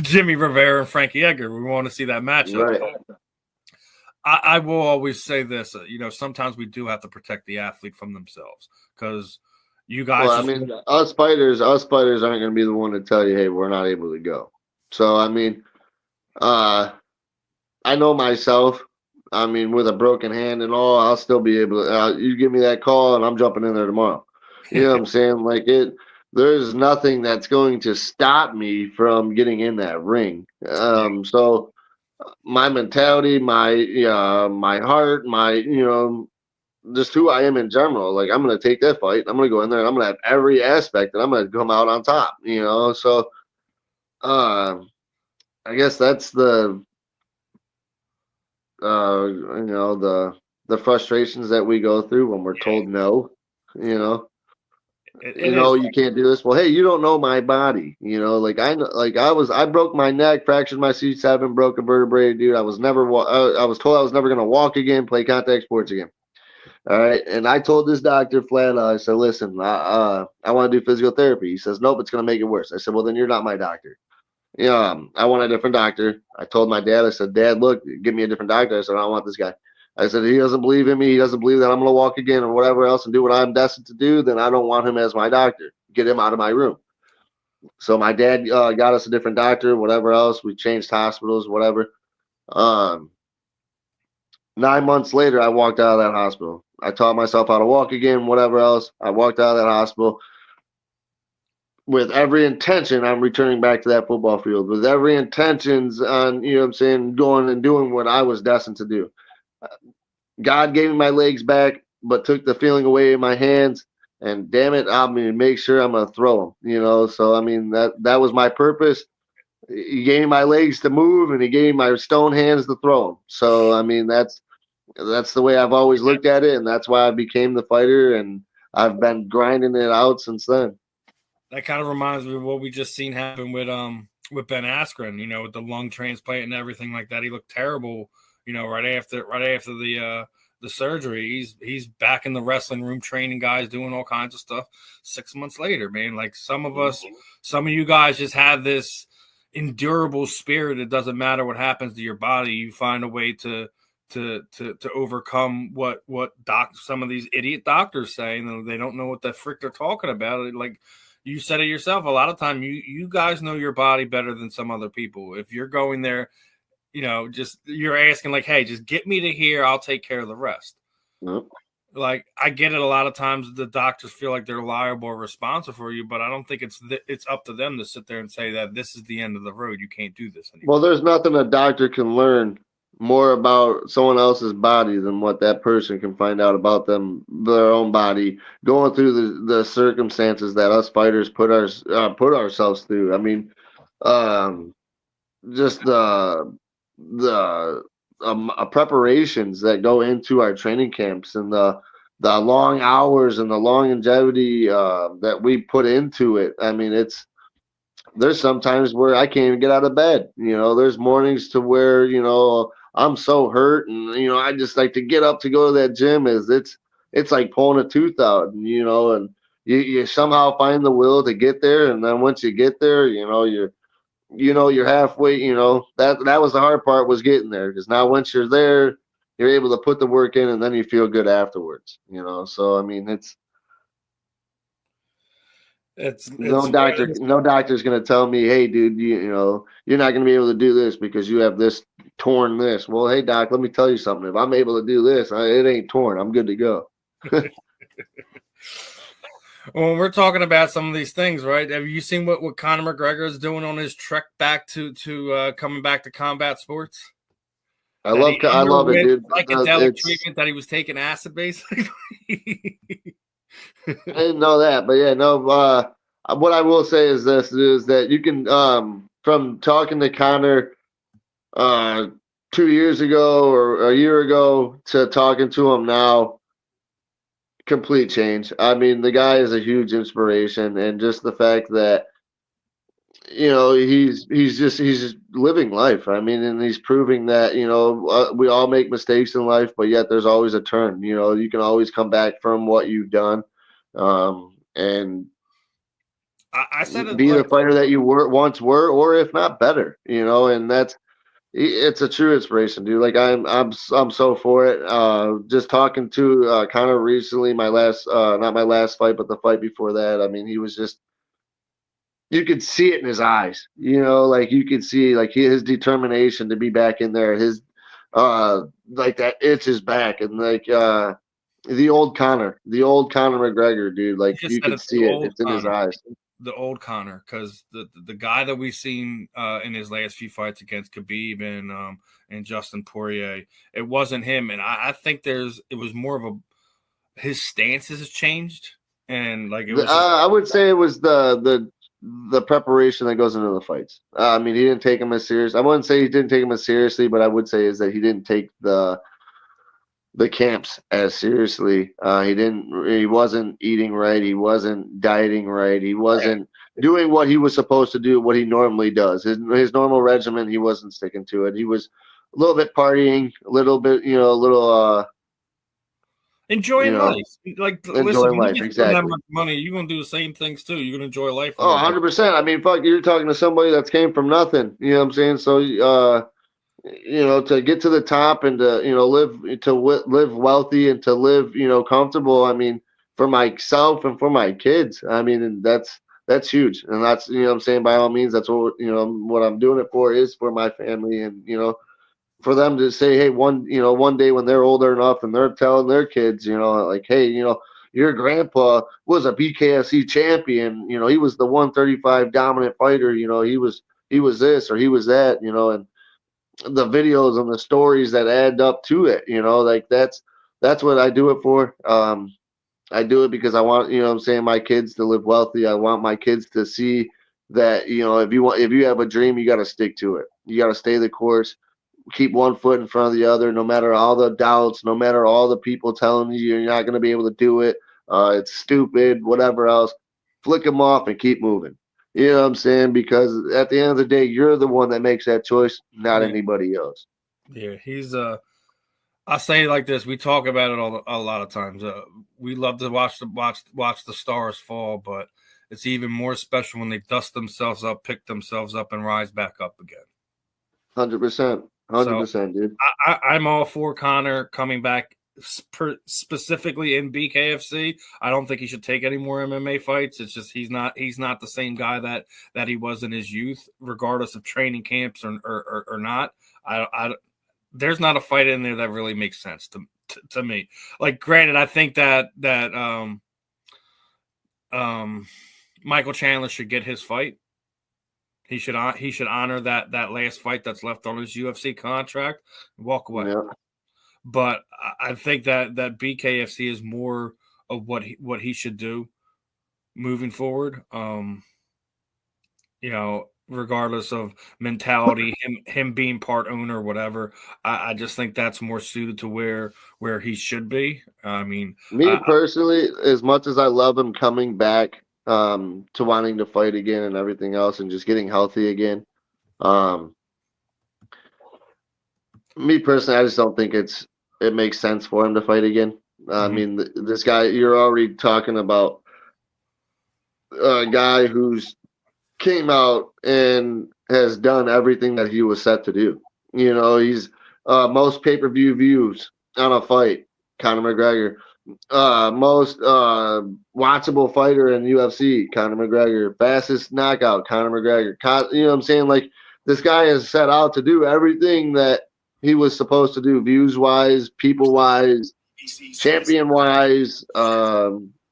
Jimmy Rivera and Frankie Edgar. We want to see that matchup. Right. I will always say this, sometimes we do have to protect the athlete from themselves because you guys. Well, us fighters aren't going to be the one to tell you, hey, we're not able to go. So, I know myself. With a broken hand and all, I'll still be able to. You give me that call and I'm jumping in there tomorrow. You know what I'm saying? Like there's nothing that's going to stop me from getting in that ring. So. My mentality, my heart, just who I am in general. Like I'm gonna take that fight. I'm gonna go in there and I'm gonna have every aspect and I'm gonna come out on top. So I guess that's the the frustrations that we go through when we're told no. You can't do this. Well, hey, you don't know my body. I broke my neck, fractured my C7, broke a vertebrae, dude. I was told I was never going to walk again, play contact sports again. All right. And I told this doctor flat out, I said, listen, I want to do physical therapy. He says, nope, it's going to make it worse. I said, well, then you're not my doctor. I want a different doctor. I told my dad, I said, Dad, look, give me a different doctor. I said, I don't want this guy. I said, he doesn't believe in me. He doesn't believe that I'm going to walk again or whatever else and do what I'm destined to do. Then I don't want him as my doctor. Get him out of my room. So my dad got us a different doctor, whatever else. We changed hospitals, whatever. 9 months later, I walked out of that hospital. I taught myself how to walk again, whatever else. I walked out of that hospital with every intention on returning back to that football field, with every intentions on, going and doing what I was destined to do. God gave me my legs back, but took the feeling away in my hands. And damn it, I'm going to make sure I'm going to throw them. So, that was my purpose. He gave me my legs to move, and he gave me my stone hands to throw them. So, that's the way I've always looked at it, and that's why I became the fighter, and I've been grinding it out since then. That kind of reminds me of what we just seen happen with Ben Askren, with the lung transplant and everything like that. He looked terrible. Right after the surgery, he's back in the wrestling room training guys, doing all kinds of stuff. 6 months later, man, like some of you guys just have this endurable spirit. It doesn't matter what happens to your body. You find a way to overcome what some of these idiot doctors say, and they don't know what the frick they're talking about. Like you said it yourself, a lot of time you guys know your body better than some other people. If you're going there just you're asking like, hey, just get me to here. I'll take care of the rest. Nope. Like, I get it. A lot of times the doctors feel like they're liable or responsible for you, but I don't think it's up to them to sit there and say that this is the end of the road. You can't do this anymore. Well, there's nothing a doctor can learn more about someone else's body than what that person can find out about their own body, going through the circumstances that us fighters put ourselves through. I mean, just the preparations that go into our training camps and the long hours and the longevity that we put into it. I mean, there's sometimes where I can't even get out of bed. There's mornings to where I'm so hurt, and I just like to get up to go to that gym. It's like pulling a tooth out, and you somehow find the will to get there, and then once you get there, you're halfway. That was the hard part, was getting there, because now once you're there, you're able to put the work in, and then you feel good afterwards. So I mean, no doctor's going to tell me, hey, dude, you're not going to be able to do this because you have this torn this. Well, hey, doc, let me tell you something. If I'm able to do this, it ain't torn. I'm good to go. When we're talking about some of these things, right? Have you seen what Conor McGregor is doing on his trek back to coming back to combat sports? I love it, dude. Psychedelic treatment that he was taking acid, basically. I didn't know that, but yeah, no. What I will say is this: is that you can, from talking to Conor 2 years ago or a year ago to talking to him now, complete change. I mean, the guy is a huge inspiration, and just the fact that he's just living life. I mean, and he's proving that we all make mistakes in life, but yet there's always a turn. You can always come back from what you've done. And I said it, be the fighter that you once were, or if not better, and it's a true inspiration, dude. Like I'm so for it. Just talking to Conor recently, not my last fight, but the fight before that. I mean, he was just, you could see it in his eyes, like you could see like his determination to be back in there, his like that itch is back, and like the old Conor McGregor, dude. Like you can see it. It's in his eyes. The old Conor, because the guy that we've seen in his last few fights against Khabib and Justin Poirier, it wasn't him. And I think it was more of his stances has changed, and like it was. I would say it was the preparation that goes into the fights. I mean, he didn't take him as serious. I wouldn't say he didn't take him as seriously, but I would say is that he didn't take the camps as seriously. He wasn't eating right. He wasn't dieting right. He wasn't doing what he was supposed to do, what he normally does. His normal regimen, he wasn't sticking to it. He was a little bit partying, a little bit, enjoying life. Like, enjoying life, exactly. That much money, you're going to do the same things too. You're going to enjoy life. 100%. I mean, fuck, you're talking to somebody that came from nothing. You know what I'm saying? So, to get to the top and to, live wealthy and to live, comfortable. I mean, for myself and for my kids, I mean, and that's huge. And that's, what I'm saying, by all means, that's what, what I'm doing it for, is for my family. And, for them to say, hey, one day when they're older enough and they're telling their kids, like, hey, your grandpa was a BKFC champion, he was the 135 dominant fighter, he was this or he was that, and the videos and the stories that add up to it, like that's what I do it for. I do it because I want, my kids to live wealthy. I want my kids to see that, if you have a dream, you got to stick to it. You got to stay the course, keep one foot in front of the other, no matter all the doubts, no matter all the people telling you you're not going to be able to do it. It's stupid, whatever else, flick them off and keep moving. You know what I'm saying? Because at the end of the day, you're the one that makes that choice, not anybody else. Yeah, he's I say it like this. We talk about it a lot of times. We love to watch the stars fall, but it's even more special when they dust themselves up, pick themselves up, and rise back up again. 100%, dude. I'm all for Conor coming back specifically in BKFC. I don't think he should take any more MMA fights. It's just he's not the same guy that he was in his youth, regardless of training camps or not. There's not a fight in there that really makes sense to me. Like, granted, I think that Michael Chandler should get his fight. He should honor that last fight that's left on his UFC contract and walk away. Yeah. But I think that BKFC is more of what he should do moving forward. Regardless of mentality, him being part owner or whatever, I just think that's more suited to where he should be. I mean, me personally, as much as I love him coming back to wanting to fight again and everything else and just getting healthy again, me personally, I just don't think it makes sense for him to fight again. I mean, this guy, you're already talking about a guy who's came out and has done everything that he was set to do. He's most pay-per-view views on a fight, Conor McGregor. Most watchable fighter in UFC, Conor McGregor. Fastest knockout, Conor McGregor. You know what I'm saying? Like, this guy has set out to do everything that he was supposed to do, views-wise, people-wise, champion-wise,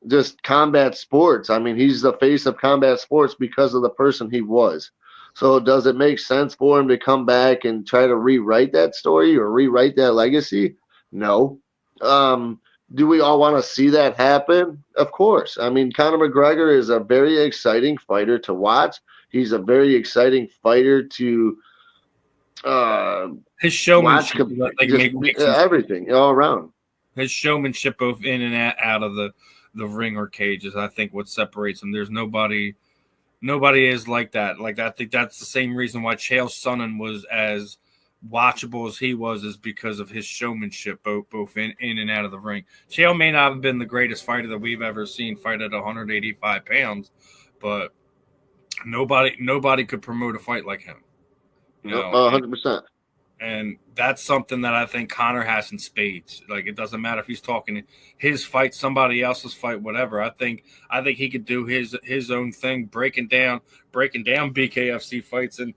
just combat sports. I mean, he's the face of combat sports because of the person he was. So does it make sense for him to come back and try to rewrite that story or rewrite that legacy? No. Do we all want to see that happen? Of course. I mean, Conor McGregor is a very exciting fighter to watch. He's a very exciting fighter to his showmanship, everything all around. His showmanship, both in and out of the ring or cages, I think what separates him. There's nobody is like that. Like, I think that's the same reason why Chael Sonnen was as watchable as he was, is because of his showmanship, both in and out of the ring. Chael may not have been the greatest fighter that we've ever seen fight at 185 pounds, but nobody could promote a fight like him. 100%. And that's something that I think Conor has in spades. Like, it doesn't matter if he's talking his fight, somebody else's fight, whatever. I think he could do his own thing, breaking down BKFC fights, and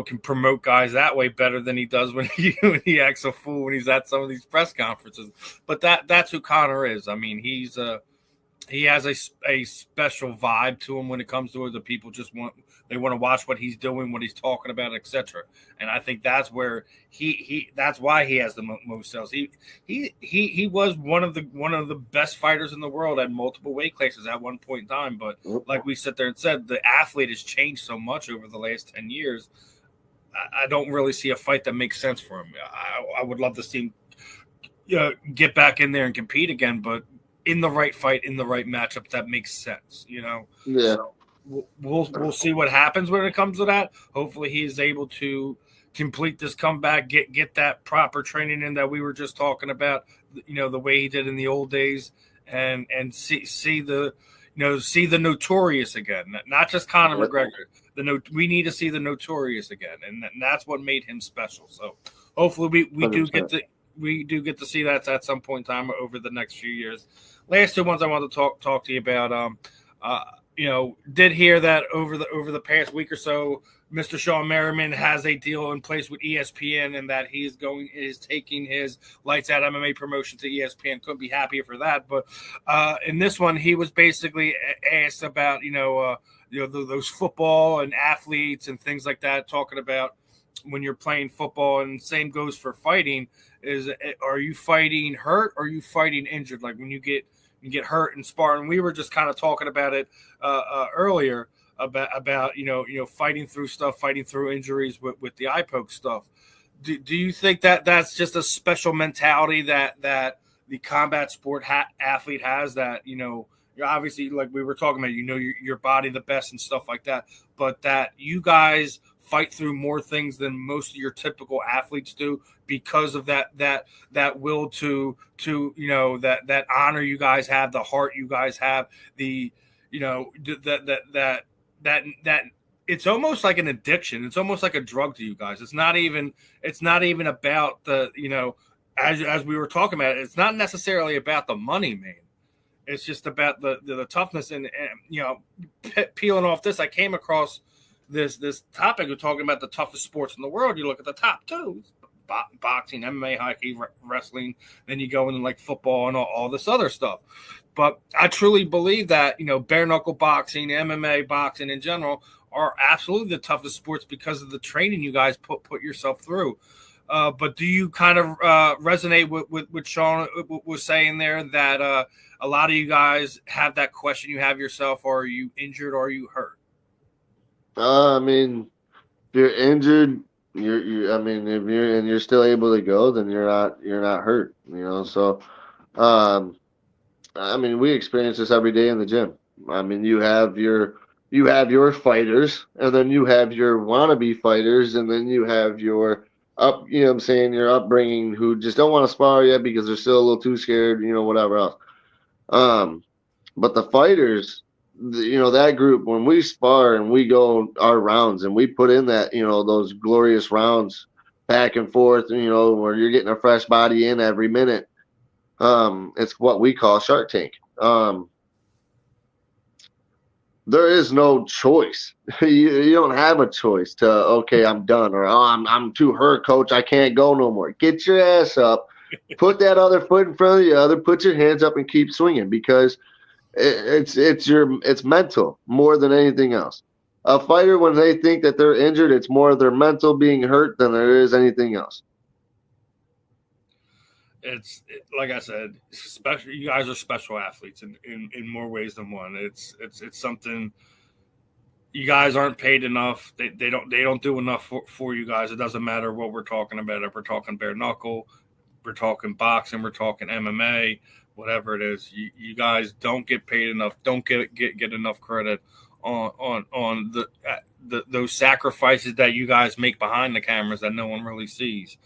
can promote guys that way better than he does when he acts a fool when he's at some of these press conferences. But that's who Conor is. I mean, he has a special vibe to him when it comes to it. The people want to watch what he's doing, what he's talking about, etc. And I think that's where that's why he has the most sales. He was one of the best fighters in the world at multiple weight classes at one point in time. But like we sat there and said, the athlete has changed so much over the last 10 years. I don't really see a fight that makes sense for him. I would love to see him get back in there and compete again, but in the right fight, in the right matchup, that makes sense. Yeah. So we'll see what happens when it comes to that. Hopefully he's able to complete this comeback, get that proper training in that we were just talking about, the way he did in the old days, and see the Notorious again, not just Conor McGregor. We need to see the Notorious again, and that's what made him special. So hopefully we do get to see that at some point in time over the next few years. Last two ones I want to talk to you about. Did hear that over the past week or so, Mr. Sean Merriman has a deal in place with ESPN, and that he is taking his Lights Out MMA promotion to ESPN. Couldn't be happier for that. But in this one, he was basically asked about those football and athletes and things like that, talking about when you're playing football, and same goes for fighting. Are you fighting hurt or are you fighting injured? Like, when you get hurt in sparring, we were just kind of talking about it earlier about fighting through stuff, fighting through injuries with the eye poke stuff. Do you think that that's just a special mentality that the combat sport athlete has, that you're obviously, like we were talking about, your body the best and stuff like that, but that you guys fight through more things than most of your typical athletes do because of that will to that honor you guys have, the heart you guys have, that it's almost like an addiction. It's almost like a drug to you guys. It's not even about the as we were talking about, it's not necessarily about the money, man. It's just about the toughness and peeling off this. I came across this topic of talking about the toughest sports in the world. You look at the top two: boxing, MMA, hockey, wrestling. Then you go into like football and all this other stuff. But I truly believe that bare knuckle boxing, MMA, boxing in general are absolutely the toughest sports because of the training you guys put yourself through. But do you kind of resonate with what Sean was saying there, that a lot of you guys have that question you have yourself: are you injured or are you hurt? I mean, if you're injured, I mean, if you're still able to go, then you're not hurt. So, I mean, we experience this every day in the gym. I mean, you have your fighters, and then you have your wannabe fighters, and then you have your your upbringing, who just don't want to spar yet because they're still a little too scared, whatever else. But the fighters, that group, when we spar and we go our rounds and we put in that, those glorious rounds back and forth, where you're getting a fresh body in every minute. It's what we call Shark Tank. There is no choice. You don't have a choice to, okay, I'm done, or I'm too hurt, coach, I can't go no more. Get your ass up, put that other foot in front of the other, put your hands up and keep swinging, because it's mental more than anything else. A fighter, when they think that they're injured, it's more their mental being hurt than there is anything else. It's like I said, special. You guys are special athletes in more ways than one. It's something you guys aren't paid enough. They don't do enough for you guys. It doesn't matter what we're talking about. If we're talking bare knuckle, we're talking boxing, we're talking MMA, whatever it is. You guys don't get paid enough. Don't get enough credit on those sacrifices that you guys make behind the cameras that no one really sees.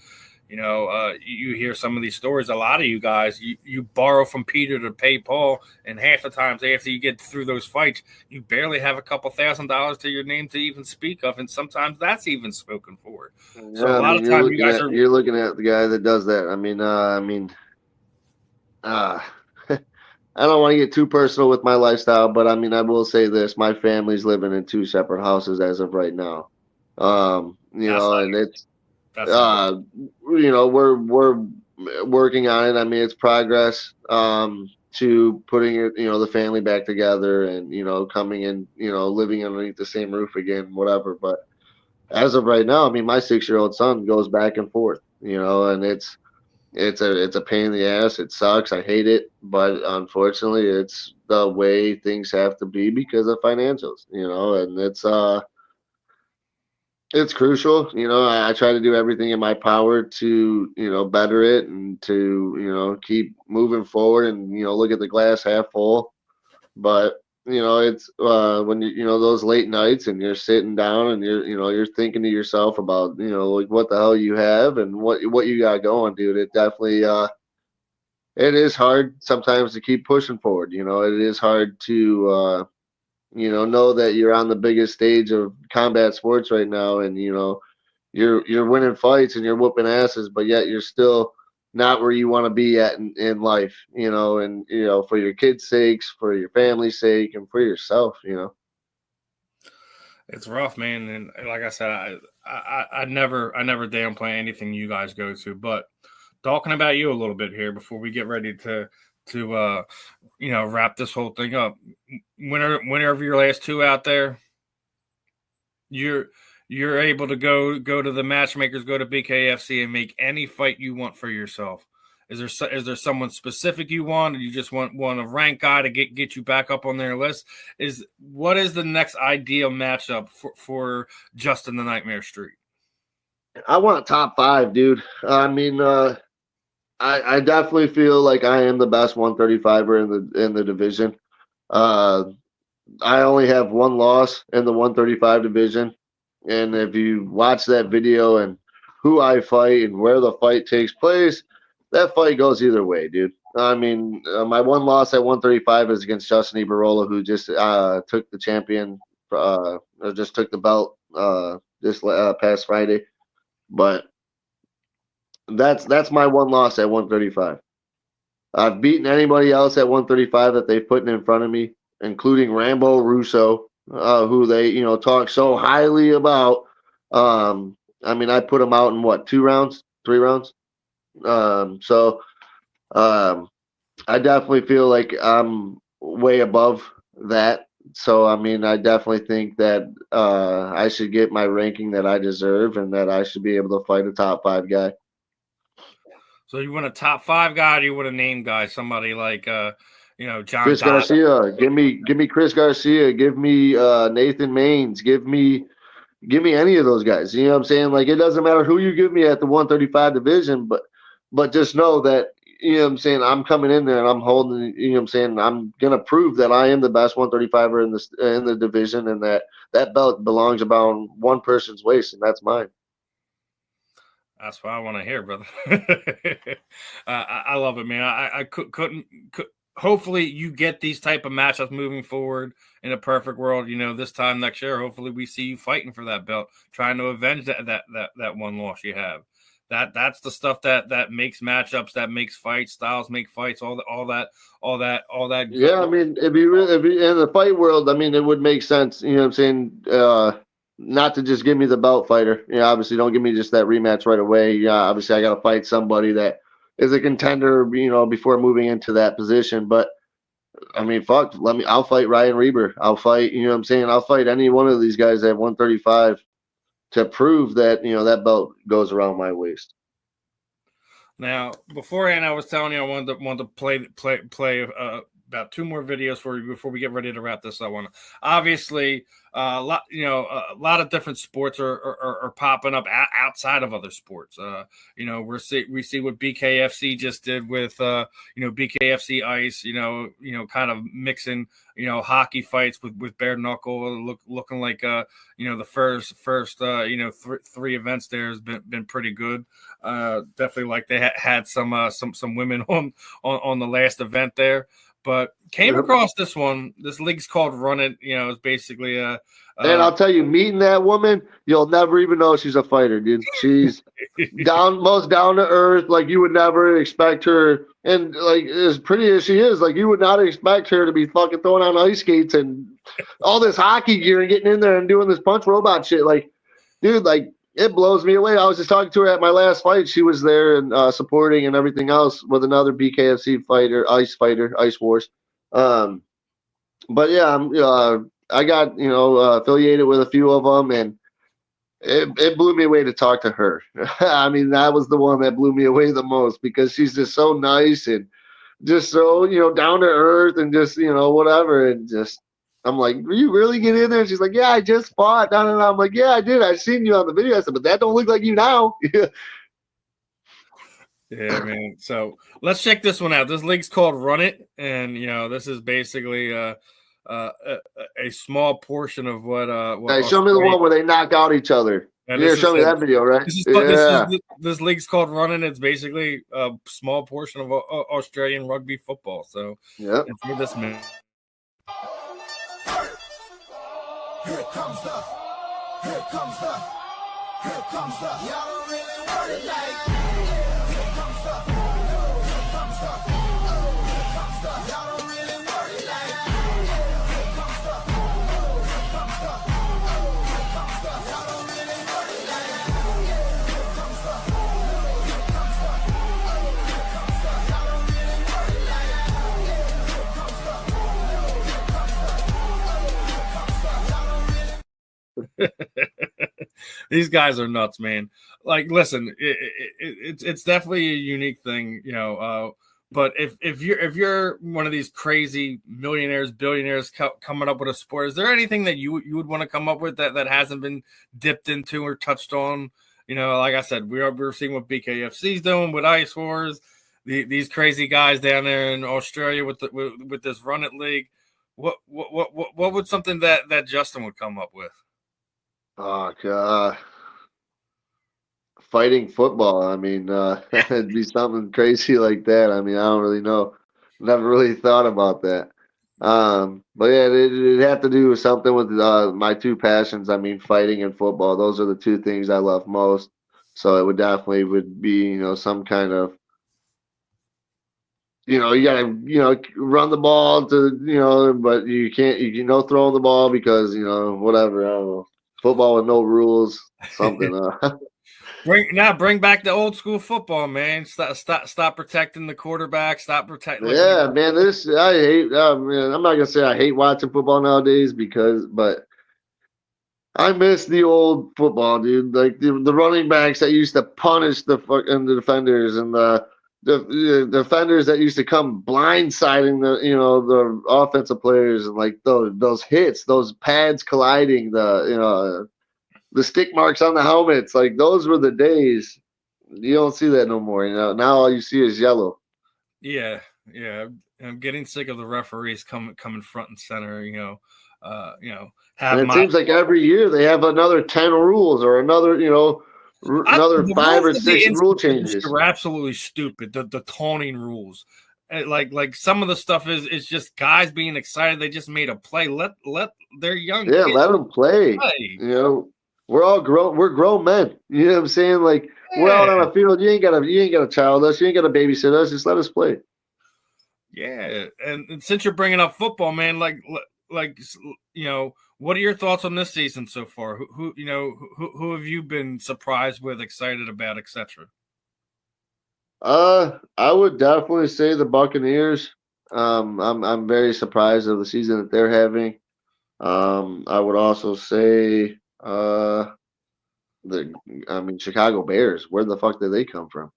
You hear some of these stories. A lot of you guys, you borrow from Peter to pay Paul, and half the times after you get through those fights, you barely have a couple $1,000 to your name to even speak of, and sometimes that's even spoken for. So a lot of times you're looking at the guy that does that. I don't want to get too personal with my lifestyle, but I will say this: my family's living in 2 separate houses as of right now. And it's. We're working on it. It's progress to putting it, the family back together, and coming in, living underneath the same roof again, whatever. But as of right now, my 6-year-old son goes back and forth, and it's a pain in the ass. It sucks. I hate it, but unfortunately, it's the way things have to be because of financials, and it's crucial. I try to do everything in my power to, better it and to, keep moving forward and, look at the glass half full. But, it's when those late nights and you're sitting down and you're thinking to yourself about, like what the hell you have and what you got going, dude. It definitely, it is hard sometimes to keep pushing forward. It is hard to, know that you're on the biggest stage of combat sports right now, and you're winning fights and you're whooping asses, but yet you're still not where you want to be at in life, and for your kids' sakes, for your family's sake, and for yourself. It's rough, man, and like I said, I never downplay anything you guys go to, but talking about you a little bit here before we get ready to wrap this whole thing up. Winner of your last 2 out there, you're able to go to the matchmakers, go to BKFC, and make any fight you want for yourself. Is there someone specific you want, or you just want a ranked guy to get you back up on their list? What is the next ideal matchup for Justin the Nightmare Street? I want top 5, dude. I definitely feel like I am the best 135er in the division. I only have 1 loss in the 135 division, and if you watch that video and who I fight and where the fight takes place, that fight goes either way, dude. My 1 loss at 135 is against Justin Ibarola, who just took the champion, or just took the belt this past Friday. But That's my one loss at 135. I've beaten anybody else at 135 that they've put in front of me, including Rambo Russo, who they talk so highly about. I mean, I put him out in what, 2 rounds, 3 rounds. So I definitely feel like I'm way above that. So I mean, I definitely think that I should get my ranking that I deserve, and that I should be able to fight a top 5 guy. So you want a top 5 guy, or you want a name guy? Somebody like John Chris Garcia. Give me Chris Garcia. Give me Nathan Maines. Give me any of those guys. You know what I'm saying? Like, it doesn't matter who you give me at the 135 division, but just know that, you know what I'm saying, I'm coming in there and I'm holding, you know what I'm saying, I'm gonna prove that I am the best 135er in the division, and that belt belongs about one person's waist, and that's mine. That's what I want to hear, brother. I love it, man. I couldn't. Hopefully, you get these type of matchups moving forward in a perfect world. This time next year, hopefully, we see you fighting for that belt, trying to avenge that one loss you have. That's the stuff that makes matchups, that makes fights, styles make fights, all that. Yeah, I mean, if you in the fight world, I mean, it would make sense. You know what I'm saying? Not to just give me the belt fighter. Obviously, don't give me just that rematch right away. Yeah, obviously, I got to fight somebody that is a contender, before moving into that position. But I mean, fuck, I'll fight Ryan Reber. I'll fight, I'll fight any one of these guys at 135 to prove that, that belt goes around my waist. Now, beforehand, I was telling you I wanted to play about 2 more videos for you before we get ready to wrap this up. Obviously, a lot of different sports are popping up outside of other sports. We see what BKFC just did with BKFC Ice. Kind of mixing hockey fights with bare knuckle, looking like the first 3 events there has been pretty good. Definitely like they had some women on the last event there. But came across this one. This league's called Run It. It's basically a. And I'll tell you, meeting that woman, you'll never even know she's a fighter, dude. She's most down to earth. Like, you would never expect her, and like, as pretty as she is, like, you would not expect her to be fucking throwing on ice skates and all this hockey gear and getting in there and doing this punch robot shit. Like, dude, like, it blows me away. I was just talking to her at my last fight. She was there and supporting and everything else with another BKFC fighter, Ice Wars. But yeah, I got affiliated with a few of them, and it blew me away to talk to her. I mean, that was the one that blew me away the most, because she's just so nice and just so down to earth and just whatever, and just. I'm like, "Will you really get in there?" And she's like, "Yeah, I just fought." No. I'm like, "Yeah, I did. I seen you on the video." I said, "But that don't look like you now." Yeah, man. So let's check this one out. This league's called Run It, and this is basically a small portion of what. Hey, show me the one where they knock out each other. Yeah, show me that video, right? This league's called Run It. It's basically a small portion of Australian rugby football. So yeah, for this minute. Here comes the, y'all don't really want it like, here comes the, y'all don't really want it like, here comes the, y'all don't really want it like, here comes the, These guys are nuts, man. Like, listen, it's definitely a unique thing, but if you're one of these crazy millionaires, billionaires coming up with a sport, is there anything that you would want to come up with that hasn't been dipped into or touched on? Like I said, we're seeing what BKFC's doing with Ice Wars, these crazy guys down there in Australia with this Run It League. What would something that Justin would come up with? Oh God. Fighting football. I mean, it'd be something crazy like that. I mean, I don't really know. Never really thought about that. But yeah, it'd have to do with something with my 2 passions. I mean, fighting and football. Those are the 2 things I love most. So it would definitely would be, some kind of, you gotta, run the ball but you can't, throw the ball because, whatever, I don't know, football with no rules, something. Bring back the old school football, man. Stop protecting the quarterback. Stop protecting. Yeah, man, I hate. Man, I'm not gonna say I hate watching football nowadays but I miss the old football, dude. Like the running backs that used to punish the defenders and the defenders that used to come blindsiding the offensive players, and like those hits, those pads colliding, the stick marks on the helmets. Like those were the days. You don't see that no more. Now all you see is yellow. Yeah. I'm getting sick of the referees coming front and center. And it seems like every year they have another 10 rules or another, another 5 or 6 rule changes. Are absolutely stupid. The taunting rules, like some of the stuff is just guys being excited. They just made a play. Let their young kids let them play. We're all grown. We're grown men. You know what I'm saying? Like we're out on a field. You ain't gotta child us. You ain't gotta babysit us. Just let us play. Yeah, and since you're bringing up football, man, like what are your thoughts on this season so far? Who have you been surprised with, excited about, etc.? I would definitely say the Buccaneers. I'm very surprised of the season that they're having. I would also say Chicago Bears. Where the fuck did they come from?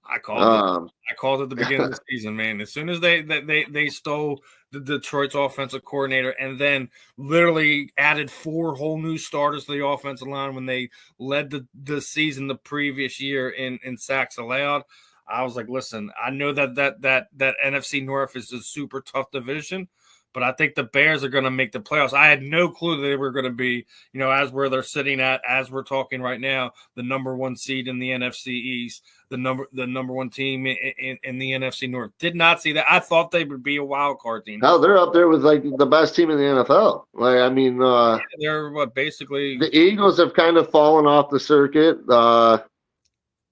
I called it at the beginning of the season, man. As soon as they stole the Detroit's offensive coordinator and then literally added 4 whole new starters to the offensive line when they led the season the previous year in sacks allowed, I was like, listen, I know that NFC North is a super tough division, but I think the Bears are going to make the playoffs. I had no clue they were going to be, as where they're sitting at, as we're talking right now, the number 1 seed in the NFC East, the number 1 team in the NFC North. Did not see that. I thought they would be a wild card team. No, they're up there with like the best team in the NFL. Like, they're basically the Eagles have kind of fallen off the circuit.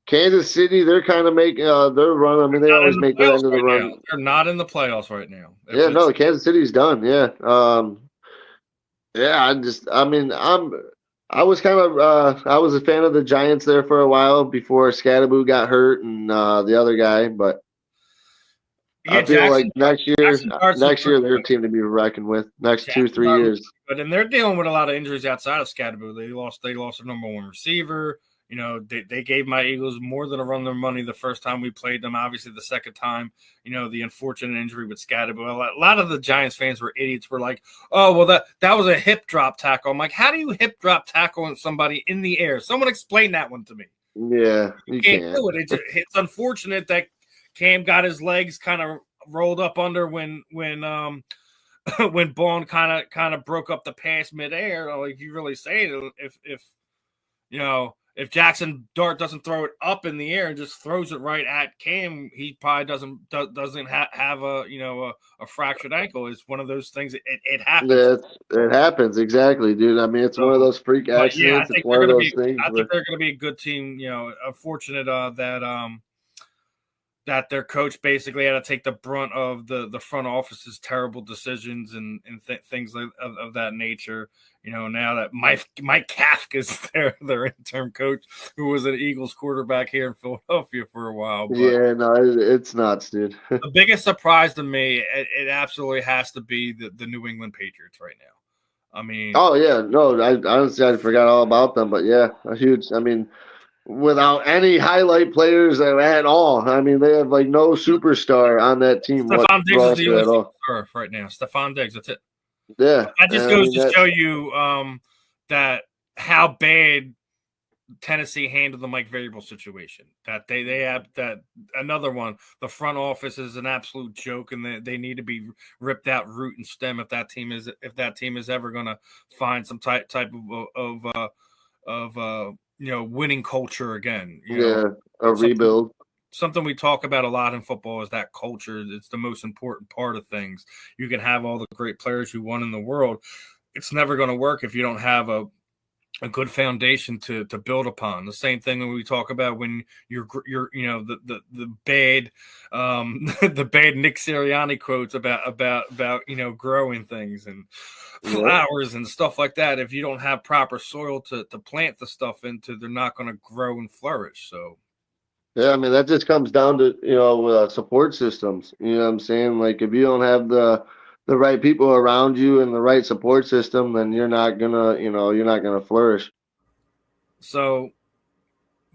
Kansas City, they're kind of making their run. I mean, they always make their end of the run. They're not in the playoffs right now. Yeah, no, Kansas City's done. Yeah, I was kind of I was a fan of the Giants there for a while before Scadaboo got hurt and the other guy, but I feel like next year they're a team to be reckoned with. Next 2-3 years. But then they're dealing with a lot of injuries outside of Scadaboo. They lost their number 1 receiver. They gave my Eagles more than a run their money the first time we played them. Obviously, the second time, the unfortunate injury with Scadaboo. A lot of the Giants fans were idiots. Were like, oh, well, that was a hip drop tackle. I'm like, how do you hip drop tackle somebody in the air? Someone explain that one to me. Yeah, you can't do it. It's unfortunate that Cam got his legs kind of rolled up under when when Bond kind of broke up the pass midair. Like you really say it, if Jackson Dart doesn't throw it up in the air and just throws it right at Cam, he probably doesn't have a fractured ankle. It's one of those things. It happens. It happens exactly, dude. I mean, it's one of those freak accidents. It's one of those things. I think they're going to be a good team. Unfortunate that their coach basically had to take the brunt of the front office's terrible decisions and things of that nature. Now that Mike Kafka's their interim coach, who was an Eagles quarterback here in Philadelphia for a while. But yeah, no, it's nuts, dude. The biggest surprise to me, it absolutely has to be the New England Patriots right now. I mean, oh yeah, no, I honestly I forgot all about them, but yeah, a huge. I mean, without any highlight players at all. I mean, they have like no superstar on that team. Stephon Diggs is the only superstar right now. Stephon Diggs, that's it. Yeah, that just goes to show you that how bad Tennessee handled the Mike Vrabel situation. That they have that another one. The front office is an absolute joke, and they need to be ripped out root and stem if that team is ever going to find some type of winning culture again. A rebuild. Something we talk about a lot in football is that culture. It's the most important part of things. You can have all the great players who won in the world. It's never going to work if you don't have a a good foundation to build upon. The same thing when we talk about when you're the bad the bad Nick Sirianni quotes about growing things and flowers and stuff like that. If you don't have proper soil to plant the stuff into, they're not going to grow and flourish. So yeah, I mean, that just comes down to support systems. You know what I'm saying? Like, if you don't have the right people around you and the right support system, then you're not gonna flourish. So,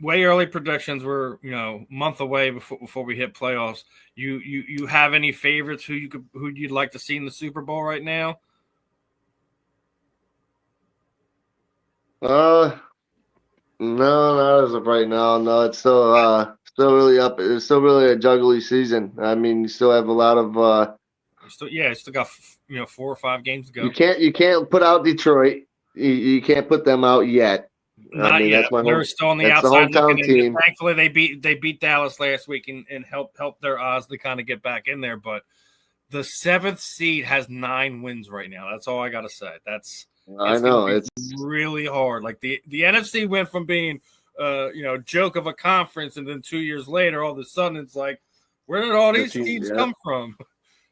way early predictions. We're a month away before we hit playoffs. You have any favorites who you'd like to see in the Super Bowl right now? No, not as of right now. No, it's still really up. It's still really a juggly season. I mean, you still have a lot of Still got 4 or 5 games to go. You can't put out Detroit. You can't put them out yet. Not yet. They're still on the outside the hometown team. Thankfully, they beat Dallas last week and helped their odds to kind of get back in there. But the 7th seed has 9 wins right now. That's all I got to say. I know it's really hard. Like the NFC went from being joke of a conference, and then 2 years later, all of a sudden it's like, where did all these teams come from?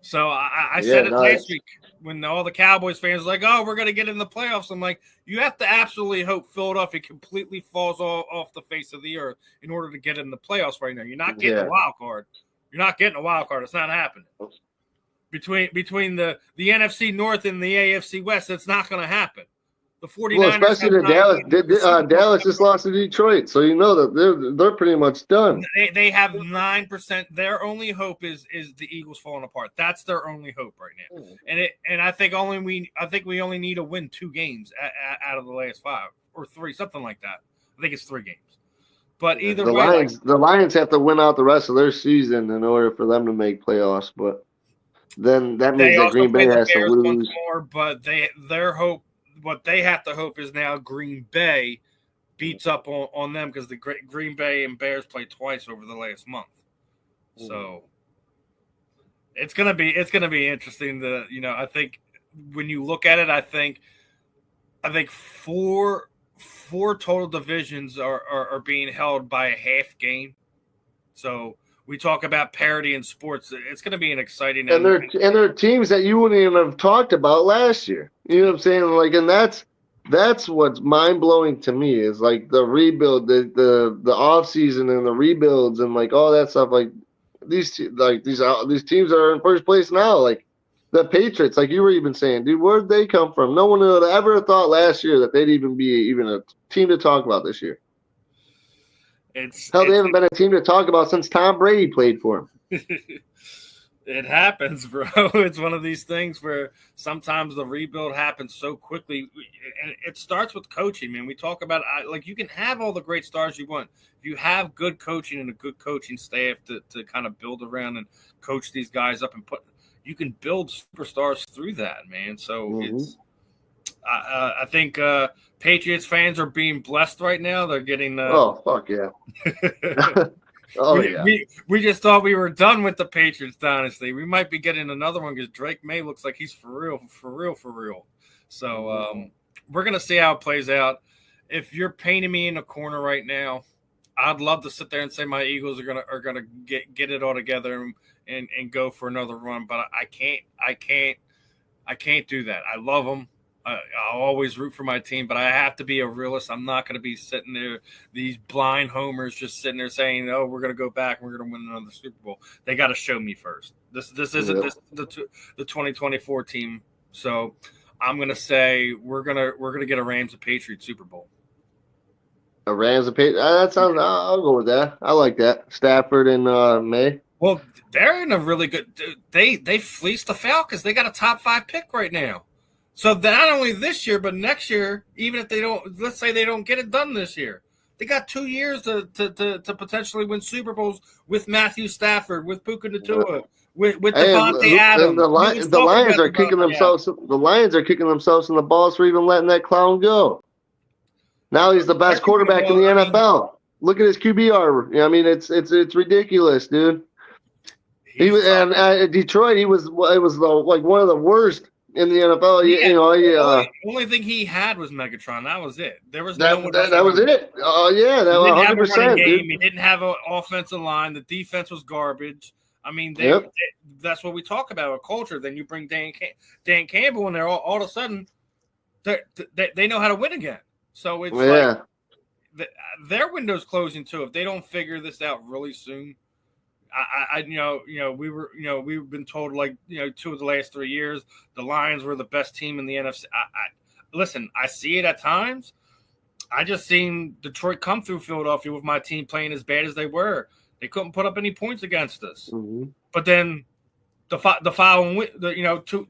So I said it last week when all the Cowboys fans were like, oh, we're going to get in the playoffs. I'm like, you have to absolutely hope Philadelphia completely falls off the face of the earth in order to get in the playoffs right now. You're not getting a wild card. You're not getting a wild card. It's not happening. Between the NFC North and the AFC West, it's not going to happen. The 49ers, well, especially the Dallas. Dallas just lost to Detroit, so that they're pretty much done. They have 9%. Their only hope is the Eagles falling apart. That's their only hope right now. And I think we only need to win 2 games out of the last 5 or 3, something like that. I think it's 3 games. But either way, the Lions have to win out the rest of their season in order for them to make playoffs. But then that means that Green Bay has to lose. But their hope. What they have to hope is now Green Bay beats up on them because the Green Bay and Bears played twice over the last month. So it's gonna be interesting. I think when you look at it, I think 4 total divisions are being held by a half game. So we talk about parity in sports. It's going to be an exciting and they're teams that you wouldn't even have talked about last year. You know what I'm saying? Like, and that's what's mind blowing to me is like the rebuild, the off season and the rebuilds and like all that stuff. Like these teams are in first place now. Like the Patriots, like you were even saying, dude, where'd they come from? No one would have ever thought last year that they'd even be a team to talk about this year. They haven't been a team to talk about since Tom Brady played for them. It happens, bro. It's one of these things where sometimes the rebuild happens so quickly, and it starts with coaching, man. We talk about like you can have all the great stars you want. If you have good coaching and a good coaching staff to kind of build around and coach these guys up and you can build superstars through that, man. So I think Patriots fans are being blessed right now. They're getting oh fuck yeah. We just thought we were done with the Patriots dynasty. We might be getting another one because Drake May looks like he's for real. So we're gonna see how it plays out. If you're painting me in a corner right now, I'd love to sit there and say my Eagles are gonna get it all together and go for another run, but I can't do that. I love them. I'll always root for my team, but I have to be a realist. I'm not going to be sitting there, these blind homers just sitting there saying, oh, we're going to go back and we're going to win another Super Bowl. They got to show me first. This isn't the 2024 team. So I'm going to say we're going to get a Rams and Patriots Super Bowl. A Rams and Patriots? That sounds. I'll go with that. I like that. Stafford and May. Well, they're in a really good – they fleeced the Falcons. They got a top 5 pick right now. So not only this year, but next year, even if they don't, let's say they don't get it done this year, they got 2 years to potentially win Super Bowls with Matthew Stafford, with Puka Nacua, with Devontae Adams. The Lions are kicking themselves. The Lions are kicking themselves in the balls for even letting that clown go. Now he's the best quarterback in the NFL. Look at his QBR. I mean, it's ridiculous, dude. He was and Detroit. It was like one of the worst in the NFL. The only thing he had was Megatron. That was it. There was no one else. That was it. Oh yeah, that was 100%. He didn't have an offensive line. The defense was garbage. I mean, that's what we talk about, a culture. Then you bring Dan Campbell in there, all of a sudden, they know how to win again. So it's like their window's closing too. If they don't figure this out really soon, we've been told, like, 2 of the last 3 years, the Lions were the best team in the NFC. Listen, I see it at times. I just seen Detroit come through Philadelphia with my team playing as bad as they were. They couldn't put up any points against us. Mm-hmm. But then the following week,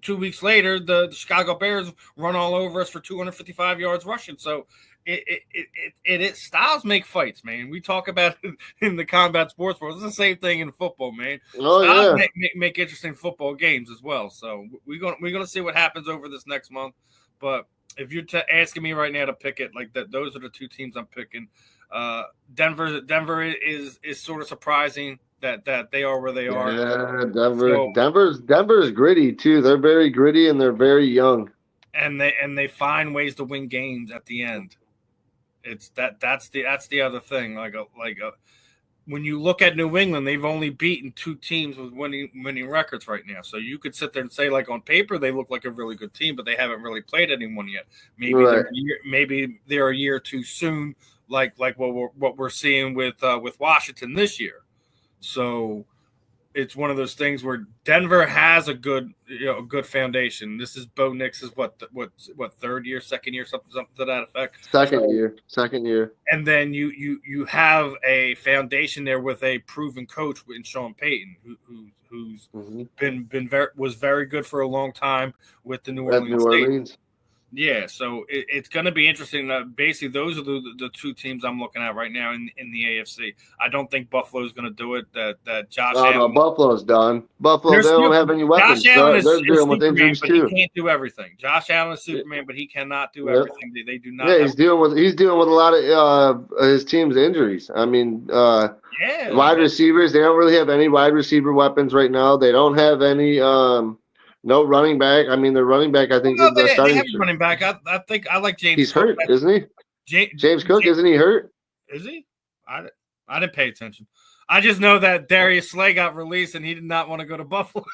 2 weeks later, the Chicago Bears run all over us for 255 yards rushing. So it styles make fights, man. We talk about it in the combat sports world. It's the same thing in football, man. Styles make interesting football games as well. So we're gonna see what happens over this next month. But if you're asking me right now to pick it, like that, those are the 2 teams I'm picking. Denver is sort of surprising that they are where they are. Yeah, Denver's gritty too. They're very gritty and they're very young. And they find ways to win games at the end. It's that's the other thing. When you look at New England, they've only beaten 2 teams with winning records right now. So you could sit there and say, like, on paper, they look like a really good team, but they haven't really played anyone yet. Maybe they're a year too soon, like what we're seeing with Washington this year. So it's one of those things where Denver has a good foundation. This is Bo Nix's what third year, second year, something to that effect. Second year. And then you have a foundation there with a proven coach in Sean Payton, who's was very good for a long time with the New Orleans. Yeah, so it's going to be interesting. Basically, those are the 2 teams I'm looking at right now in the AFC. I don't think Buffalo's going to do it. That Josh Allen. No, Buffalo's done. Buffalo, they don't have any weapons. Josh Allen they're dealing with injuries too. He can't do everything. Josh Allen is Superman, but he cannot do everything. They do not. Yeah, he's dealing with a lot of his team's injuries. I mean, wide receivers. They don't really have any wide receiver weapons right now. They don't have any. No running back. I mean, their running back, I think, is the starting. They have a running back. I think I like James. He's hurt, isn't he? James Cook, isn't he hurt? Is he? I didn't pay attention. I just know that Darius Slay got released and he did not want to go to Buffalo.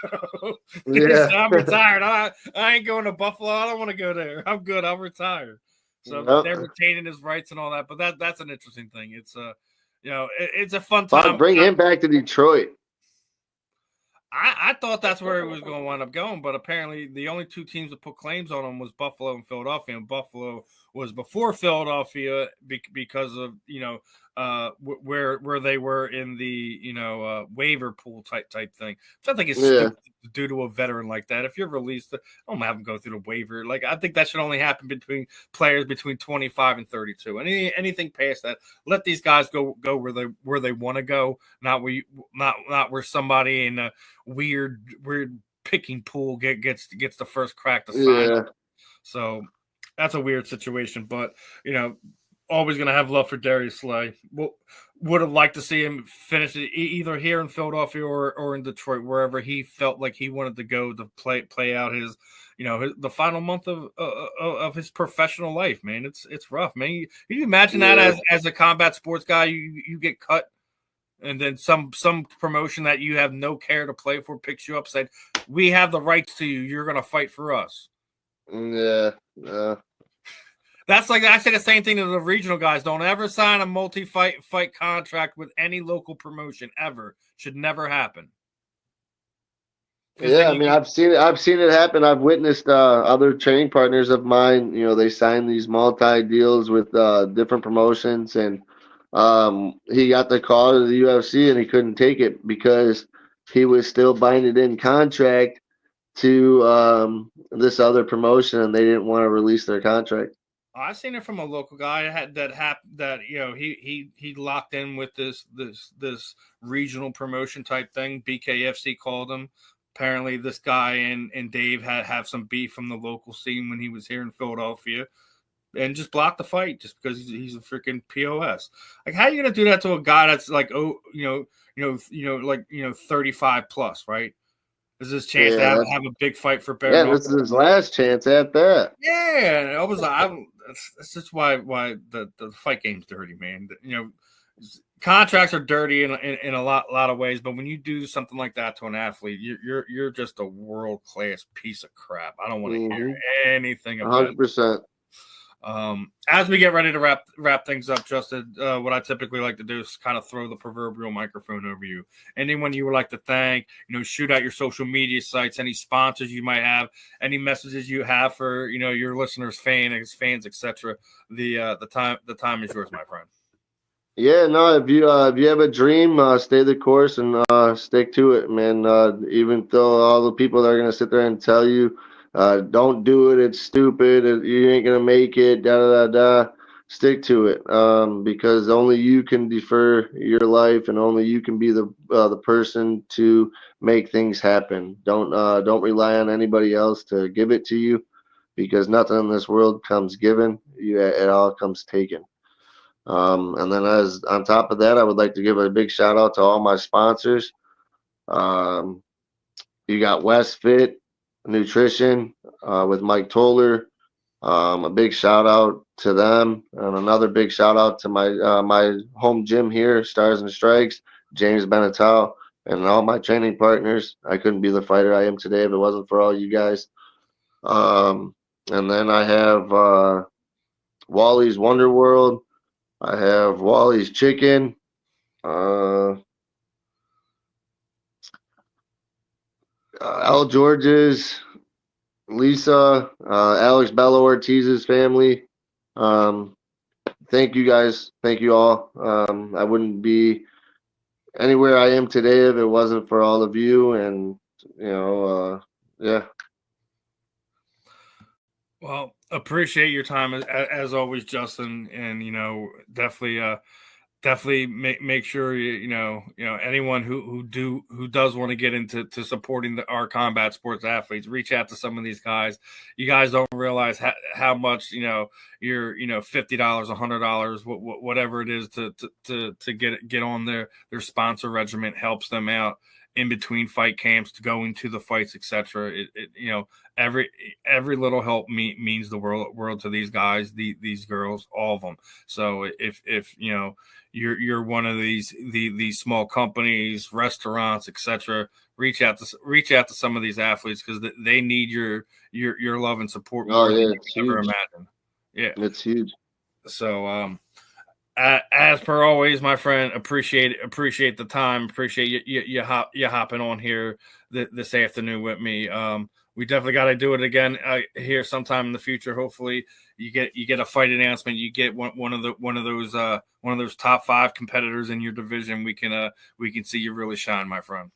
Yeah. I'm retired. I ain't going to Buffalo. I don't want to go there. I'm good. I'll retire. So they're retaining his rights and all that. But that's an interesting thing. It's it's a fun time. Bring him back to Detroit. I thought that's where he was going to wind up going, but apparently the only 2 teams that put claims on him was Buffalo and Philadelphia, and Buffalo was before Philadelphia because of where they were in the waiver pool type thing. So I think it's stupid due to a veteran like that. If you're released, don't have them go through the waiver. Like, I think that should only happen between players between 25 and 32. Anything past that, let these guys go where they want to go, not where somebody in a weird picking pool gets the first crack to sign. So that's a weird situation, but always going to have love for Darius Slay. Would have liked to see him finish it either here in Philadelphia or in Detroit, wherever he felt like he wanted to go to play out his, the final month of his professional life. Man, it's rough, man. Can you imagine that as a combat sports guy, you get cut, and then some promotion that you have no care to play for picks you up, said, "We have the rights to you. You're going to fight for us." Yeah. That's like I say the same thing to the regional guys. Don't ever sign a multi-fight contract with any local promotion ever. Should never happen. Yeah, I mean, I've seen it happen. I've witnessed other training partners of mine. They sign these multi deals with different promotions, and he got the call to the UFC and he couldn't take it because he was still binded in contract to this other promotion, and they didn't want to release their contract. I've seen it from a local guy that he locked in with this regional promotion type thing. BKFC called him. Apparently, this guy and Dave have some beef from the local scene when he was here in Philadelphia, and just blocked the fight just because he's a freaking POS. Like, how are you gonna do that to a guy that's like 35 plus, right? This is his chance to have a big fight for bare. Yeah, this is his last chance at that. Yeah, I was. That's just why the fight game's dirty, man. You know, contracts are dirty in a lot of ways, but when you do something like that to an athlete, you're just a world class piece of crap. I don't want to hear anything about 100%. As we get ready to wrap things up, Justin, what I typically like to do is kind of throw the proverbial microphone over you. Anyone you would like to thank, shoot out your social media sites, any sponsors you might have, any messages you have for, your listeners, fans, etc. The time is yours, my friend. Yeah, no, if you have a dream, stay the course and stick to it, man. Even though all the people that are gonna sit there and tell you, don't do it, it's stupid, you ain't gonna make it, da da da da. Stick to it, because only you can defer your life, and only you can be the person to make things happen. Don't rely on anybody else to give it to you, because nothing in this world comes given. It all comes taken. And then as on top of that, I would like to give a big shout out to all my sponsors. You got West Fit Nutrition with Mike Toller. A big shout out to them, and another big shout out to my home gym here, Stars and Strikes, James Benatal, and all my training partners. I couldn't be the fighter I am today if it wasn't for all you guys. And then I have Wally's Wonder World. I have Wally's Chicken. Al George's, Lisa, Alex Bello Ortiz's family. Thank you guys. Thank you all. I wouldn't be anywhere I am today if it wasn't for all of you. And, yeah. Well, appreciate your time as always, Justin, and definitely make sure anyone who does want to get into supporting our combat sports athletes, reach out to some of these guys. You guys don't realize how much your $50, $100, whatever it is to get on their sponsor regiment helps them out in between fight camps, to going to the fights, etc. Every little help means the world to these guys, these girls, all of them. So if you're one of these small companies, restaurants, etc., reach out to some of these athletes, because they need your love and support more than you can ever imagine. Yeah, it's huge. So as per always, my friend, appreciate the time. Appreciate you hopping on here this afternoon with me. We definitely got to do it again here sometime in the future. Hopefully, you get a fight announcement. You get one of those top 5 competitors in your division. We can see you really shine, my friend.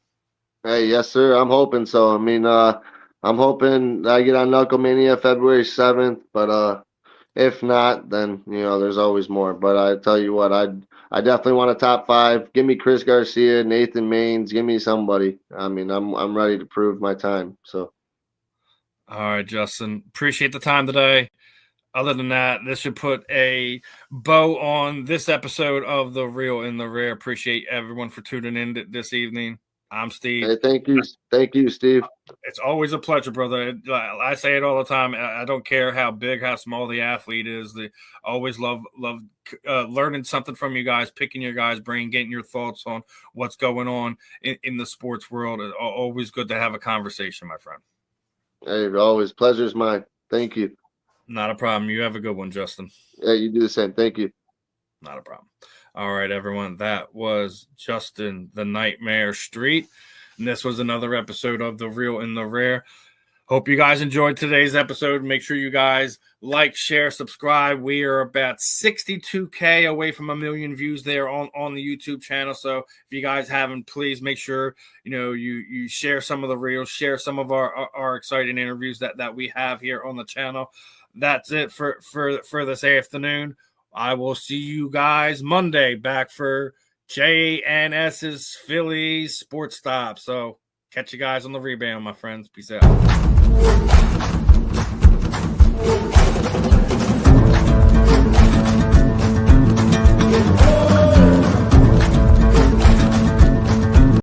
Hey, yes, sir. I'm hoping so. I mean, I'm hoping I get on Knucklemania February 7th, but if not, then there's always more. But I tell you what, I definitely want a top 5. Give me Chris Garcia, Nathan Maines. Give me somebody. I mean, I'm ready to prove my time. So. All right, Justin. Appreciate the time today. Other than that, this should put a bow on this episode of The Real in the Rare. Appreciate everyone for tuning in this evening. I'm Steve. Hey, thank you, Steve. It's always a pleasure, brother. I say it all the time. I don't care how big, how small the athlete is. I always love learning something from you guys, picking your guys' brain, getting your thoughts on what's going on in the sports world. It's always good to have a conversation, my friend. Hey, always. Pleasure's mine. Thank you. Not a problem. You have a good one, Justin. Yeah, you do the same. Thank you. Not a problem. All right, everyone. That was Justin the Nightmare Street. And this was another episode of The Real in the Rare. Hope you guys enjoyed today's episode. Make sure you guys like, share, subscribe. We are about 62K away from 1 million views there on the YouTube channel. So if you guys haven't, please make sure you share some of the reels, share some of our exciting interviews that we have here on the channel. That's it for this afternoon. I will see you guys Monday back for JNS's Phillies Sports Stop. So catch you guys on the rebound, my friends. Peace out.